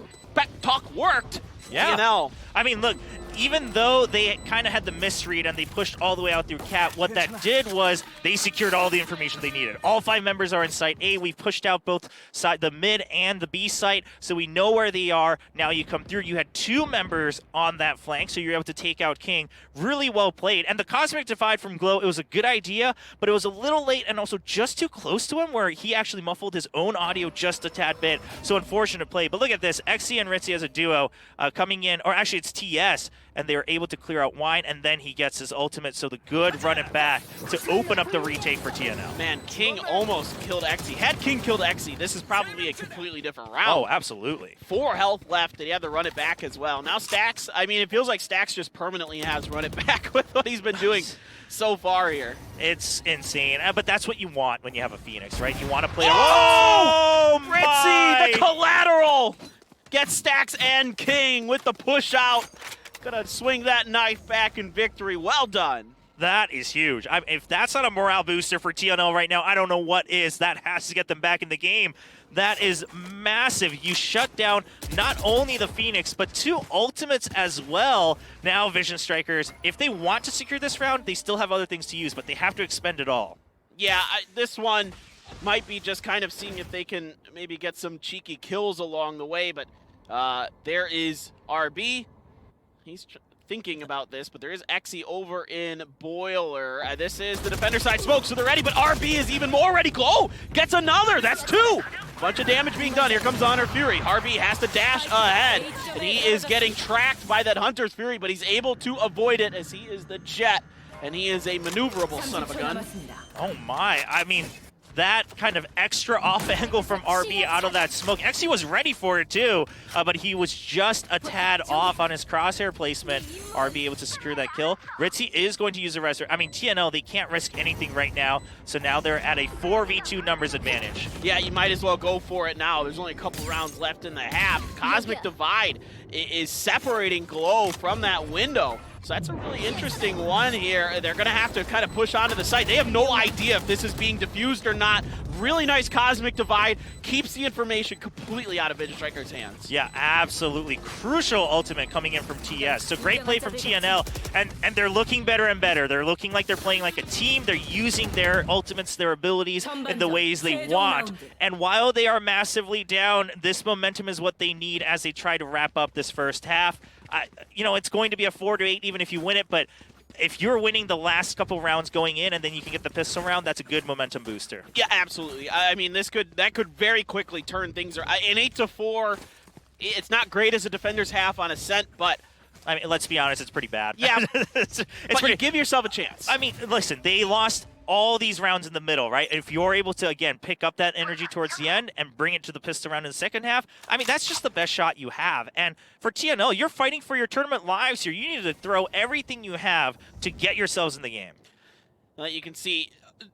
worked. Yeah. TNL. I mean, look, even though they kind of had the misread and they pushed all the way out through Cat, what that did was they secured all the information they needed. All 5 members are in site A. We've pushed out both side, the mid and the B site, so we know where they are. Now you come through. You had 2 members on that flank, so you're able to take out King. Really well played. And the Cosmic Divide from Glow, it was a good idea, but it was a little late and also just too close to him, where he actually muffled his own audio just a tad bit. So unfortunate play. But look at this. Xe and Ritzy as a duo coming in, or actually it's TS, and they were able to clear out Wine, and then he gets his ultimate, so the good running back to open up the retake for TNL. Man, King almost killed Xe. Had King killed Xe, this is probably a completely different round. Oh, absolutely. 4 health left, and he had to run it back as well. Now Stax, I mean, it feels like Stax just permanently has run it back with what he's been doing so far here. It's insane, but that's what you want when you have a Phoenix, right? You want to play. Oh, my! Ritzy, the collateral gets Stax and King with the push out. Gonna swing that knife back in victory. Well done. That is huge. If that's not a morale booster for TNL right now, I don't know what is. That has to get them back in the game. That is massive. You shut down not only the Phoenix, but 2 ultimates as well. Now, Vision Strikers, if they want to secure this round, they still have other things to use, but they have to expend it all. Yeah, this one might be just kind of seeing if they can maybe get some cheeky kills along the way, but there is RB. He's thinking about this, but there is Xe over in Boiler. This is the defender side smoke, so they're ready, but RB is even more ready. Glow gets another. That's 2. Bunch of damage being done. Here comes Honor Fury. RB has to dash ahead, and he is getting tracked by that Hunter's Fury, but he's able to avoid it as he is the Jet, and he is a maneuverable son of a gun. Oh my, I mean, that kind of extra off angle from RB out of that smoke. Xe was ready for it too, but he was just a tad off on his crosshair placement. RB able to secure that kill. Ritzy is going to use the rest. I mean, TNL, they can't risk anything right now, so now they're at a 4v2 numbers advantage. Yeah, you might as well go for it now. There's only a couple rounds left in the half. Cosmic Divide is separating Glow from that window. So that's a really interesting one here. They're going to have to kind of push onto the site. They have no idea if this is being diffused or not. Really nice Cosmic Divide. Keeps the information completely out of Vision Striker's hands. Yeah, absolutely. Crucial ultimate coming in from TS. So great play from TNL, and they're looking better and better. They're looking like they're playing like a team. They're using their ultimates, their abilities in the ways they want. And while they are massively down, this momentum is what they need as they try to wrap up this first half. You know, it's going to be a 4-8 even if you win it, but if you're winning the last couple rounds going in and then you can get the pistol round, that's a good momentum booster. Yeah, absolutely. I mean, that could very quickly turn things around. An 8-4, it's not great as a defender's half on Ascent, but I mean, let's be honest, it's pretty bad. Yeah, it's but pretty, give yourself a chance. I mean, listen, they lost all these rounds in the middle, right? If you're able to, again, pick up that energy towards the end and bring it to the pistol round in the second half, I mean, that's just the best shot you have. And for TNL, you're fighting for your tournament lives here. You need to throw everything you have to get yourselves in the game. You can see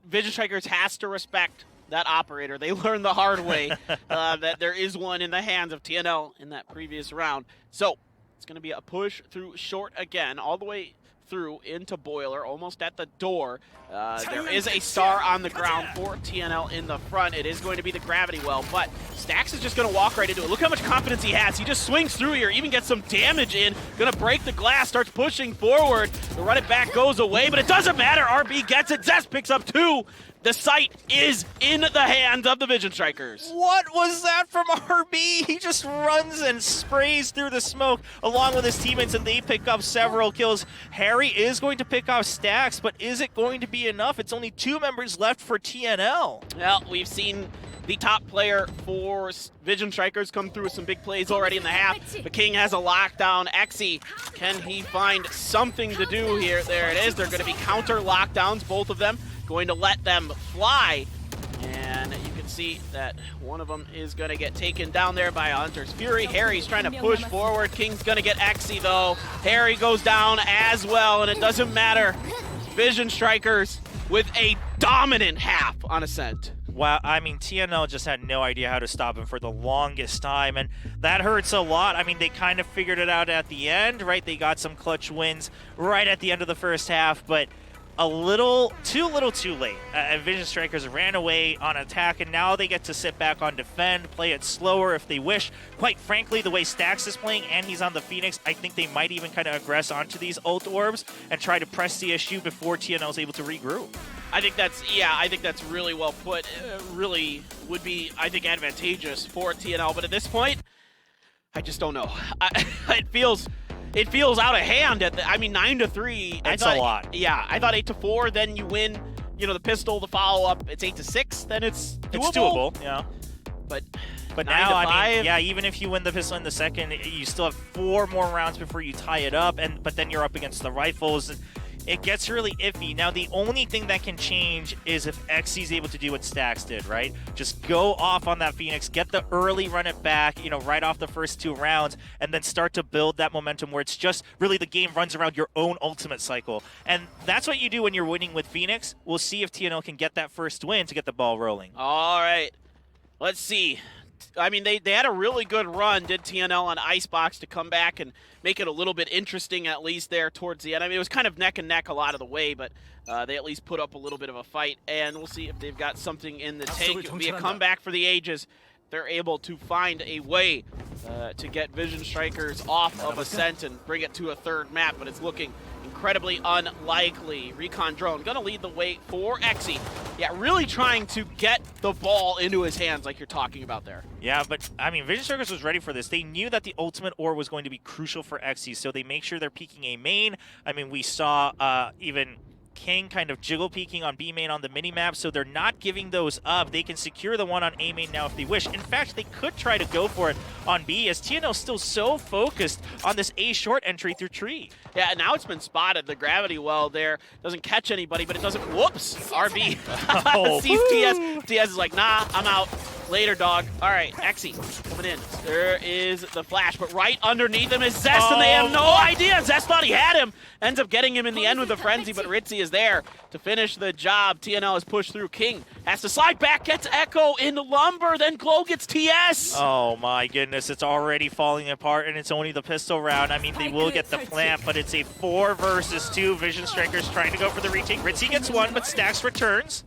Vision Strikers has to respect that operator. They learned the hard way that there is one in the hands of TNL in that previous round. So it's going to be a push through short again, all the way through into Boiler, almost at the door. There is a star on the ground for TNL in the front. It is going to be the gravity well, but Stax is just going to walk right into it. Look how much confidence he has. He just swings through here, even gets some damage in. Going to break the glass, starts pushing forward. The run it back goes away, but it doesn't matter. RB gets it. Zest picks up 2. The site is in the hands of the Vision Strikers. What was that from RB? He just runs and sprays through the smoke along with his teammates, and they pick up several kills. Harry is going to pick off Stax, but is it going to be enough? It's only 2 members left for TNL. Well, we've seen the top player for Vision Strikers come through with some big plays already in the half. The King has a lockdown. Xe, can he find something to do here? There it is. They're going to be counter lockdowns, both of them. Going to let them fly, and you can see that one of them is going to get taken down there by Hunter's Fury. Harry's trying to push forward. King's going to get Xe though. Harry goes down as well, and it doesn't matter. Vision Strikers with a dominant half on Ascent. Wow, I mean, TNL just had no idea how to stop him for the longest time, and that hurts a lot. I mean, they kind of figured it out at the end, right? They got some clutch wins right at the end of the first half, but too little too late. Vision Strikers ran away on attack, and now they get to sit back on defend, play it slower if they wish. Quite frankly, the way Stax is playing, and he's on the Phoenix, I think they might even kind of aggress onto these ult orbs and try to press the issue before TNL is able to regroup. I think that's really well put. Really would be, I think, advantageous for TNL, but at this point, I just don't know. It feels out of hand. At the, I mean, 9-3. That's a lot. Yeah, I thought 8-4. Then you win. You know, the pistol, the follow up. It's 8-6. Then it's doable. It's doable. Yeah. But now, I mean, yeah, even if you win the pistol in the second, you still have 4 more rounds before you tie it up. But then you're up against the rifles. It gets really iffy. Now, the only thing that can change is if XC's able to do what Stax did, right? Just go off on that Phoenix, get the early run it back, you know, right off the first 2 rounds, and then start to build that momentum where it's just really the game runs around your own ultimate cycle. And that's what you do when you're winning with Phoenix. We'll see if TNL can get that first win to get the ball rolling. All right. Let's see. I mean, they had a really good run, did TNL on Icebox, to come back and make it a little bit interesting, at least there towards the end. I mean, it was kind of neck and neck a lot of the way, but they at least put up a little bit of a fight, and we'll see if they've got something in the tank. It will be a comeback for the ages. They're able to find a way to get Vision Strikers off of Ascent and bring it to a 3rd map, but it's looking incredibly unlikely. Recon Drone gonna lead the way for Exy. Yeah, really trying to get the ball into his hands like you're talking about there. Yeah, but I mean, Vision Strikers was ready for this. They knew that the ultimate ore was going to be crucial for Exy, so they make sure they're peeking a main. I mean, we saw even King kind of jiggle peeking on B main on the minimap, so they're not giving those up. They can secure the one on A main now if they wish. In fact, they could try to go for it on B, as TNL's still so focused on this A short entry through tree. Yeah, now it's been spotted. The gravity well there doesn't catch anybody, but it doesn't. Whoops! RB sees TS. TS is like, nah, I'm out. Later, dog. All right, Exy coming in. There is the flash, but right underneath him is Zest, and they have no idea. Zest thought he had him. Ends up getting him in the end with the frenzy, but Ritzy is there to finish the job. TNL is pushed through. King has to slide back, gets Echo in the lumber, then Glow gets TS. Oh my goodness, it's already falling apart, and it's only the pistol round. I mean, they will get the plant, but it's a 4 versus 2. Vision Strikers trying to go for the retake. Ritzy gets 1, but Stax returns.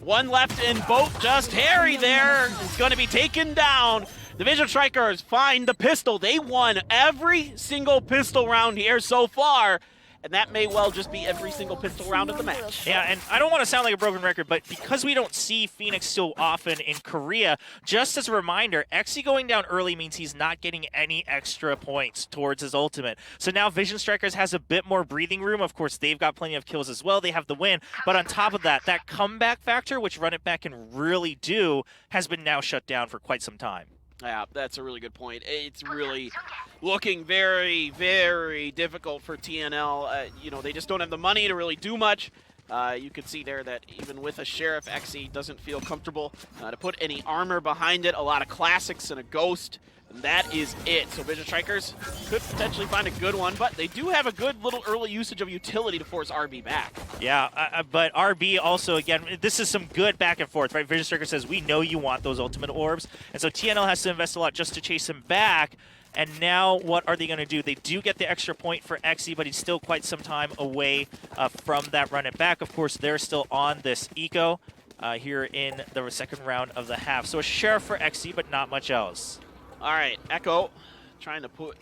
1 left in boat, just Harry there. Is going to be taken down. The Vision Strikers find the pistol. They won every single pistol round here so far, and that may well just be every single pistol round of the match. Yeah, and I don't want to sound like a broken record, but because we don't see Phoenix so often in Korea, just as a reminder, Exy going down early means he's not getting any extra points towards his ultimate. So now Vision Strikers has a bit more breathing room. Of course, they've got plenty of kills as well. They have the win. But on top of that, that comeback factor, which Run It Back can really do, has been now shut down for quite some time. Yeah, that's a really good point. It's really looking very, very difficult for TNL. You know, they just don't have the money to really do much. You can see there that even with a Sheriff, Exy doesn't feel comfortable to put any armor behind it. A lot of classics and a ghost. And that is it. So Vision Strikers could potentially find a good one, but they do have a good little early usage of utility to force RB back. Yeah, but RB also, again, this is some good back and forth, right? Vision Striker says, we know you want those ultimate orbs. And so TNL has to invest a lot just to chase him back. And now what are they going to do? They do get the extra point for Exy, but he's still quite some time away from that run it back. Of course, they're still on this eco here in the second round of the half. So a Sheriff for Exy, but not much else. All right, Echo trying to put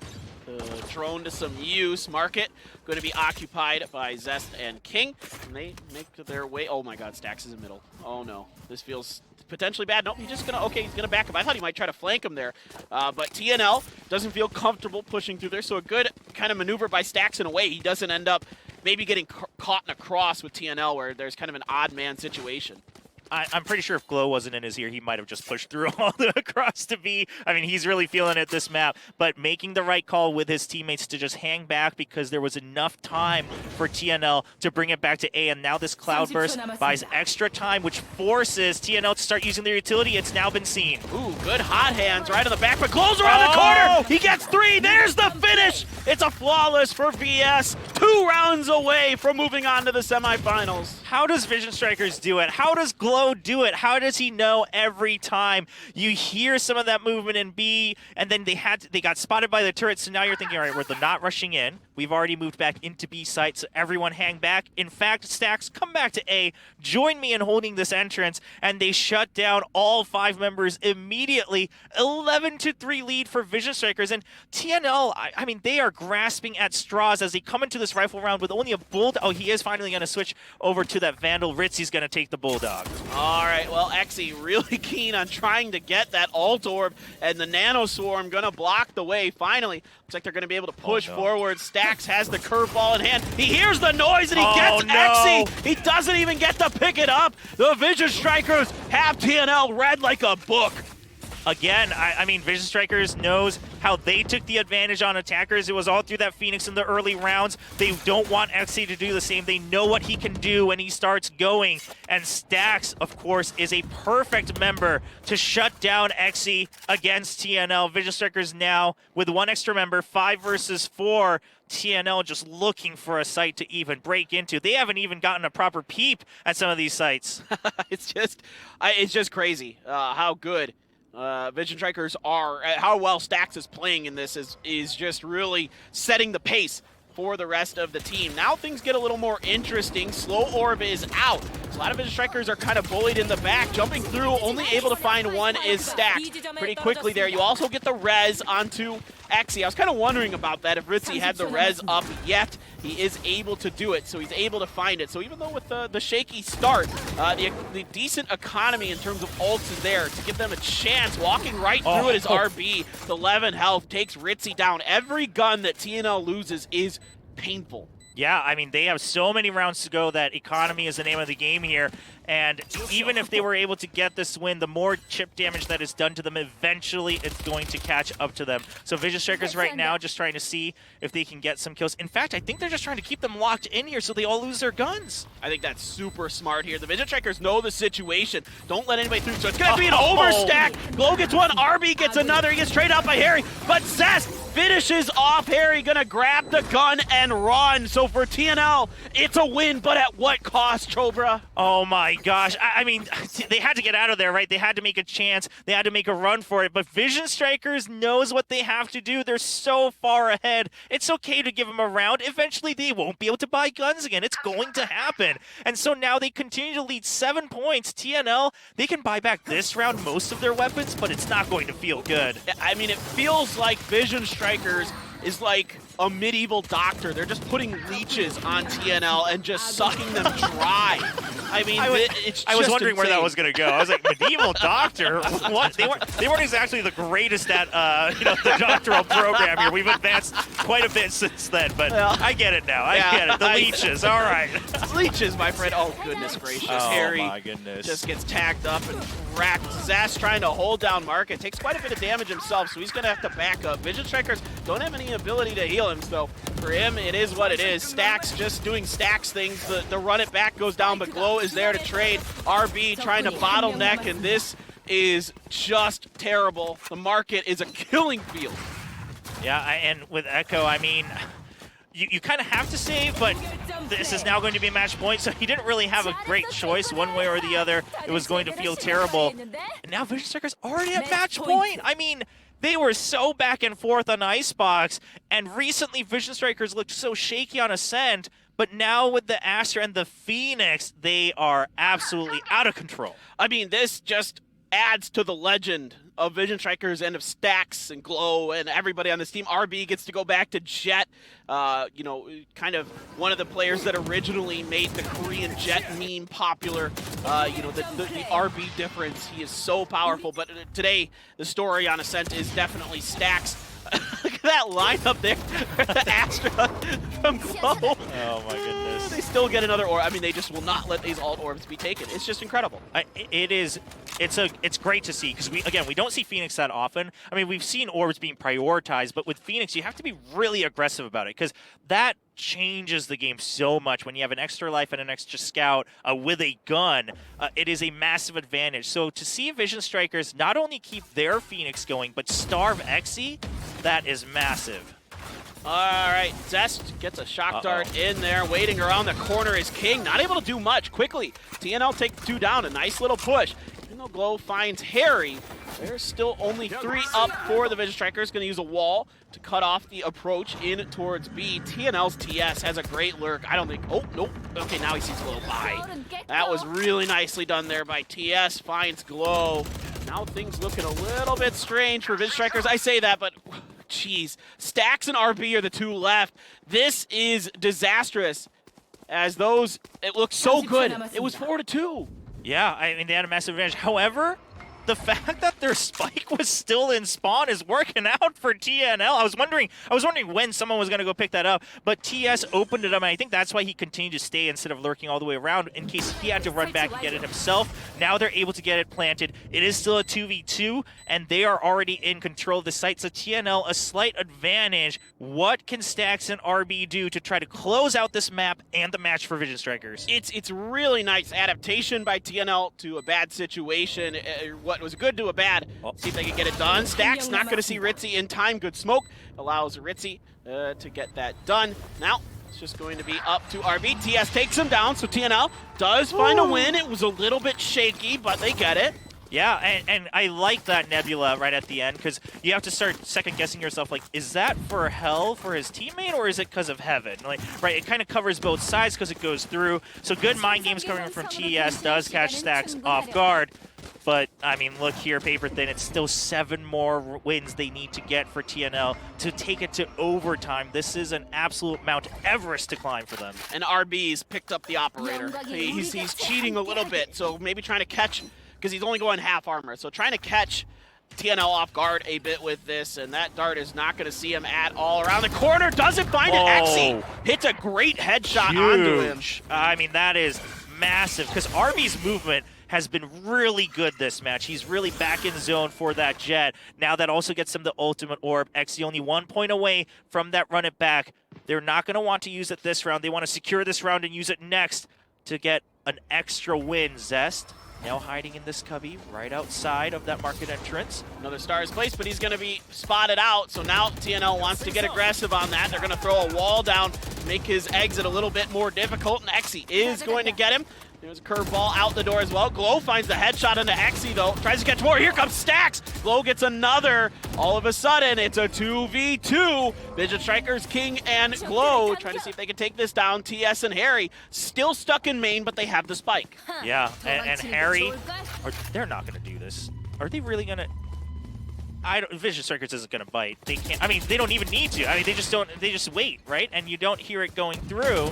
the drone to some use. Market going to be occupied by Zest and King. And they make their way. Oh my God, Stax is in the middle. Oh no, this feels potentially bad. Nope, he's just gonna, okay, he's gonna back up. I thought he might try to flank him there. But TNL doesn't feel comfortable pushing through there. So a good kind of maneuver by Stax in a way. He doesn't end up maybe getting caught in a cross with TNL where there's kind of an odd man situation. I'm pretty sure if Glow wasn't in his ear, he might have just pushed through all the across to B. I mean, he's really feeling it this map, but making the right call with his teammates to just hang back because there was enough time for TNL to bring it back to A, and now this Cloudburst buys extra time, which forces TNL to start using their utility. It's now been seen. Ooh, good hot hands right in the back, but Glow's around the corner! He gets 3! There's the finish! It's a flawless for VS. 2 2 rounds away from moving on to the semifinals. How does Vision Strikers do it? How does Glow do it? How does he know every time? You hear some of that movement in B, and then they got spotted by the turret, so now you're thinking, all right, we're not rushing in. We've already moved back into B site, so everyone hang back. In fact, Stacks, come back to A, join me in holding this entrance, and they shut down all 5 members immediately. 11-3 lead for Vision Strikers, and TNL, I mean, they are grasping at straws as they come into this rifle round with only a Bulldog. Oh, he is finally going to switch over to that Vandal. Ritzy's going to take the Bulldog. All right, well, Exy really keen on trying to get that Alt Orb, and the Nano Swarm going to block the way finally. Looks like they're going to be able to push forward. Stacks has the curveball in hand. He hears the noise and he gets Exy. He doesn't even get to pick it up. The Vision Strikers have TNL read like a book. Again, I mean, Vision Strikers knows how they took the advantage on attackers. It was all through that Phoenix in the early rounds. They don't want Exy to do the same. They know what he can do when he starts going. And Stacks, of course, is a perfect member to shut down Exy against TNL. Vision Strikers now with 1 extra member, 5 versus 4. TNL just looking for a site to even break into. They haven't even gotten a proper peep at some of these sites. It's just crazy how good Vision Strikers are, how well Stacks is playing in this is just really setting the pace for the rest of the team. Now things get a little more interesting. Slow Orb is out. So a lot of Vision Strikers are kind of bullied in the back. Jumping through, only able to find 1 is Stacks pretty quickly there. You also get the res onto Exy. I was kind of wondering about that, if Ritzy had the res up yet. He is able to do it, so he's able to find it. So even though with the shaky start, the decent economy in terms of ults is there to give them a chance. Walking right through it is RB. The 11 health takes Ritzy down. Every gun that TNL loses is painful. Yeah, I mean, they have so many rounds to go that economy is the name of the game here. And even if they were able to get this win, the more chip damage that is done to them, eventually it's going to catch up to them. So Vision Strikers right now just trying to see if they can get some kills. In fact, I think they're just trying to keep them locked in here so they all lose their guns. I think that's super smart here. The Vision Strikers know the situation. Don't let anybody through. So it's going to be an overstack. Glow gets 1, RB gets another. He gets traded out by Harry. But Zest finishes off Harry. Going to grab the gun and run. So for TNL, it's a win, but at what cost, Chobra? Oh my gosh. I mean, they had to get out of there, right? They had to make a chance. They had to make a run for it. But Vision Strikers knows what they have to do. They're so far ahead. It's okay to give them a round. Eventually, they won't be able to buy guns again. It's going to happen. And so now they continue to lead 7 points. TNL, they can buy back this round most of their weapons, but it's not going to feel good. I mean, it feels like Vision Strikers is like a medieval doctor. They're just putting leeches on TNL and just sucking them dry. I mean, I was wondering insane. Where that was going to go. I was like, medieval doctor? What? They weren't exactly the greatest at the doctoral program here. We've advanced quite a bit since then, but well, I get it now. I get it. The leeches. All right. Leeches, my friend. Oh, goodness gracious. Harry my goodness. Just gets tagged up and racked. Zast trying to hold down Market. Takes quite a bit of damage himself, so he's going to have to back up. Vision Strikers don't have any ability to heal him, so for him, it is what it is. Stacks just doing Stacks things. The run it back goes down, but Glow is there to trade. RB trying to bottleneck, and this is just terrible. The Market is a killing field. Yeah, and with Echo, I mean, you kind of have to save, but this is now going to be a match point, so he didn't really have a great choice one way or the other. It was going to feel terrible. And now Vision Strikers already at match point. I mean, they were so back and forth on Icebox, and recently Vision Strikers looked so shaky on Ascent, but now with the Astra and the Phoenix, they are absolutely out of control. I mean, this just adds to the legend of Vision Strikers and of Stacks and Glow and everybody on this team. RB gets to go back to Jet, kind of one of the players that originally made the Korean Jet meme popular. The RB difference, he is so powerful. But today, the story on Ascent is definitely Stacks. Look at that lineup there. The Astra from Glow. Oh my goodness. They still get another orb. I mean, they just will not let these alt orbs be taken. It's just incredible. It's great to see, because we don't see Phoenix that often. I mean, we've seen orbs being prioritized, but with Phoenix, you have to be really aggressive about it, because that changes the game so much. When you have an extra life and an extra scout with a gun, it is a massive advantage. So to see Vision Strikers not only keep their Phoenix going, but starve Exy, that is massive. All right, Zest gets a shock dart in there, waiting around the corner is King, not able to do much. Quickly, TNL take 2 down, a nice little push. Even though Glow finds Harry, there's still only 3 up for the Vision Strikers. Going to use a wall to cut off the approach in towards B. TNL's TS has a great lurk. I don't think, oh, nope. Okay, now he sees Glow by. That was really nicely done there by TS, finds Glow. Now things looking a little bit strange for Vision Strikers. I say that, but jeez. Stax and RB are the 2 left. This is disastrous. As those, it looked so good. It was 4-2. Yeah, I mean, they had a massive advantage. However, the fact that their spike was still in spawn is working out for TNL. I was wondering when someone was going to go pick that up, but TS opened it up, and I think that's why he continued to stay instead of lurking all the way around in case he had to run back and get it himself. Now they're able to get it planted. It is still a 2v2, and they are already in control of the site, so TNL a slight advantage. What can Stax and RB do to try to close out this map and the match for Vision Strikers? It's really nice adaptation by TNL to a bad situation. What was good to a bad. See if they can get it done. Stax not going to see Ritzy in time. Good smoke allows Ritzy to get that done. Now it's just going to be up to RB. TS takes him down, so TNL does find a win. It was a little bit shaky, but they get it. Yeah, and I like that Nebula right at the end, because you have to start second-guessing yourself, like, is that for hell for his teammate, or is it because of heaven? Like, right, it kind of covers both sides because it goes through. So good mind games coming from TS does catch Stax off guard. But, I mean, look here, Paper Thin, it's still 7 more wins they need to get for TNL to take it to overtime. This is an absolute Mount Everest to climb for them. And RB's picked up the operator. He's cheating a little bit, so maybe trying to catch, because he's only going half armor. So trying to catch TNL off guard a bit with this, and that dart is not going to see him at all. Around the corner, doesn't find it. Exy hits a great headshot onto him. I mean, that is massive, because RB's movement has been really good this match. He's really back in zone for that jet. Now that also gets him the ultimate orb. Exy only 1 point away from that run it back. They're not going to want to use it this round. They want to secure this round and use it next to get an extra win. Zest now hiding in this cubby right outside of that market entrance. Another star is placed, but he's going to be spotted out. So now TNL wants to get aggressive on that. They're going to throw a wall down, make his exit a little bit more difficult, and Exy is going to get him. There's a curveball out the door as well. Glow finds the headshot into Exy, though. Tries to catch more. Here comes Stax. Glow gets another. All of a sudden, it's a 2v2. Vision Strikers, King, and Glow trying to see if they can take this down. TS and Harry still stuck in main, but they have the spike. Yeah, and Harry, they're not going to do this. Are they really going to? Vision Strikers isn't going to bite. They can't. I mean, they don't even need to. I mean, they just don't. They just wait, right? And you don't hear it going through.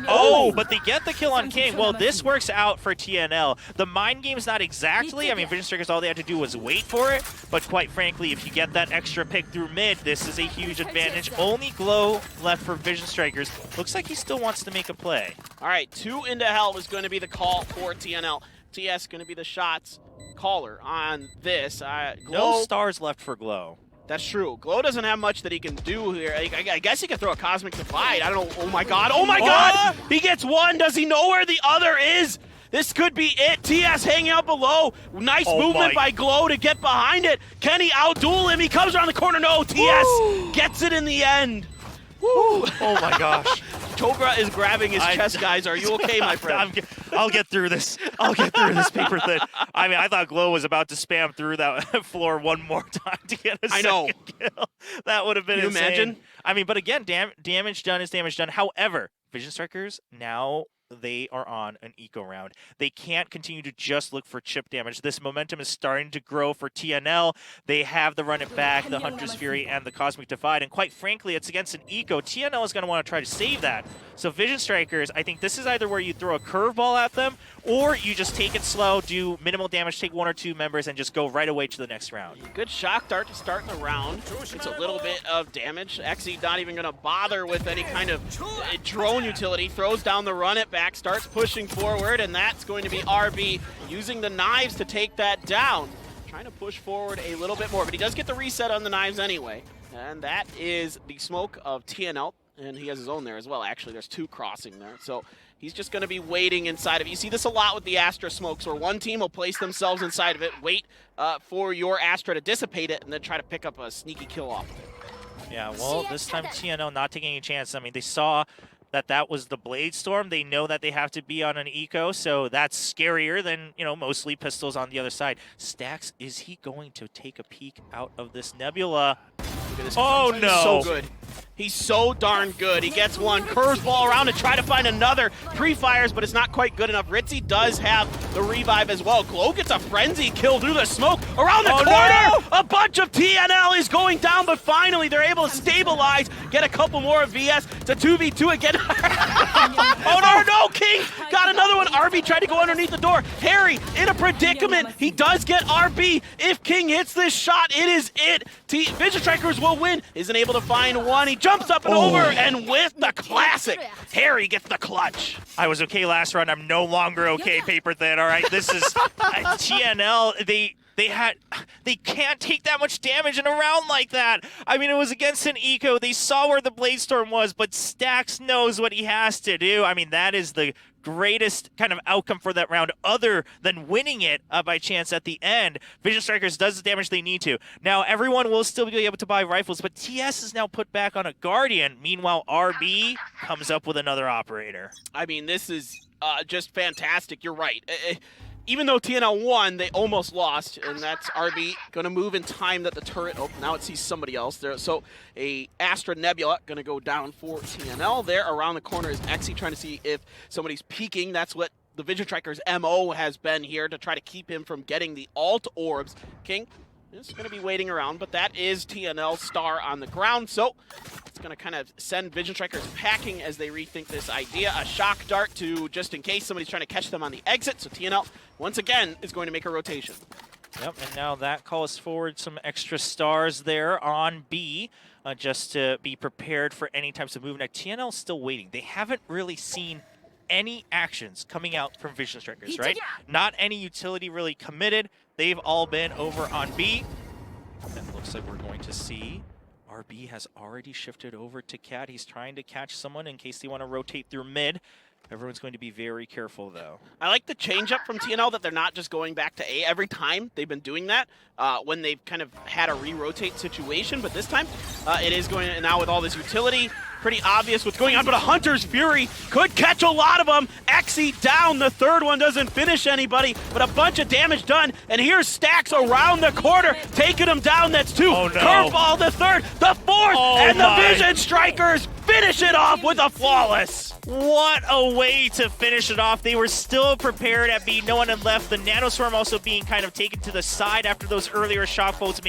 Oh, but they get the kill on King. Well, this works out for TNL. The mind game's not exactly. I mean, Vision Strikers, all they had to do was wait for it. But quite frankly, if you get that extra pick through mid, this is a huge advantage. Only Glow left for Vision Strikers. Looks like he still wants to make a play. All right, 2 into hell is going to be the call for TNL. TS going to be the shots caller on this. No stars left for Glow. That's true. Glow doesn't have much that he can do here. I guess he can throw a Cosmic Divide. I don't know. Oh my god. Oh my god! He gets one. Does he know where the other is? This could be it. TS hanging out below. Nice movement by Glow to get behind it. Can he outduel him? He comes around the corner. No, TS gets it in the end. Woo. Oh my gosh. Togra is grabbing his chest, guys. Are you okay, my friend? I'll get through this. I'll get through this, Paper Thin. I mean, I thought Glow was about to spam through that floor one more time to get a second kill. That would have been insane. Can you imagine? I mean, but again, damage done is damage done. However, Vision Strikers now they are on an eco round. They can't continue to just look for chip damage. This momentum is starting to grow for TNL. They have the run it back, the Hunter's Fury, and the Cosmic Divide, and quite frankly, it's against an eco. TNL is going to want to try to save that. So Vision Strikers, I think this is either where you throw a curveball at them, or you just take it slow, do minimal damage, take 1 or 2 members, and just go right away to the next round. Good shock dart to start the round. It's a little bit of damage. Exy not even going to bother with any kind of drone utility. Throws down the run it back, starts pushing forward, and that's going to be RB using the knives to take that down. Trying to push forward a little bit more, but he does get the reset on the knives anyway. And that is the smoke of TNL. And he has his own there as well. Actually, there's 2 crossing there. So he's just going to be waiting inside of it. You see this a lot with the Astra smokes, where one team will place themselves inside of it, wait for your Astra to dissipate it, and then try to pick up a sneaky kill off of it. Yeah, well, this time TNL not taking any chance. I mean, they saw that that was the Blade Storm. They know that they have to be on an eco, so that's scarier than, you know, mostly pistols on the other side. Stax, is he going to take a peek out of this Nebula? Look at this. Oh, He's no. so good. He's so darn good. He gets one, curves ball around to try to find another. Pre-fires, but it's not quite good enough. Ritzy does have the revive as well. Glow gets a frenzy kill through the smoke. Around the corner, no! a bunch of TNL is going down, but finally they're able to stabilize, get a couple more of VS. It's a 2v2 again. Oh no, King got another one. RB tried to go underneath the door. Harry in a predicament. He does get RB. If King hits this shot, it is it. Vision Strikers will win. Isn't able to find one. He jumps up and over, and with the classic, Harry gets the clutch. I was okay last round. I'm no longer okay, Paper Thin. All right, this is TNL. They can't take that much damage in a round like that. I mean, it was against an eco. They saw where the Blade Storm was, but Stax knows what he has to do. I mean, that is the greatest kind of outcome for that round other than winning it by chance at the end. Vision Strikers does the damage they need to. Now, everyone will still be able to buy rifles, but TS is now put back on a Guardian. Meanwhile, RB comes up with another operator. I mean, this is just fantastic. You're right. Even though TNL won, they almost lost, and that's RB going to move in time that the turret, oh, now it sees somebody else there. So a Astra Nebula going to go down for TNL there. Around the corner is Exy trying to see if somebody's peeking. That's what the Vision Striker's MO has been here, to try to keep him from getting the alt orbs. King is going to be waiting around, but that is TNL star on the ground. So it's going to kind of send Vision Strikers packing as they rethink this idea. A shock dart to just in case somebody's trying to catch them on the exit. So TNL, once again, is going to make a rotation. Yep, and now that calls forward some extra stars there on B, just to be prepared for any types of movement. TNL's still waiting. They haven't really seen any actions coming out from Vision Strikers, right? Not any utility really committed. They've all been over on B. And looks like we're going to see RB has already shifted over to Cat. He's trying to catch someone in case they want to rotate through mid. Everyone's going to be very careful, though. I like the change-up from TNL that they're not just going back to A every time. They've been doing that when they've kind of had a re-rotate situation, but this time it is going to, now with all this utility, pretty obvious what's going on, but a Hunter's Fury could catch a lot of them. Exy down, the third one doesn't finish anybody, but a bunch of damage done, and here's Stax around the corner, taking him down. That's two. Oh, no. Curveball, the third, the fourth, and the Vision Strikers finish it off with a flawless. What a way to finish it off. They were still prepared at B. No one had left. The Nanoswarm also being kind of taken to the side after those earlier shock bolts.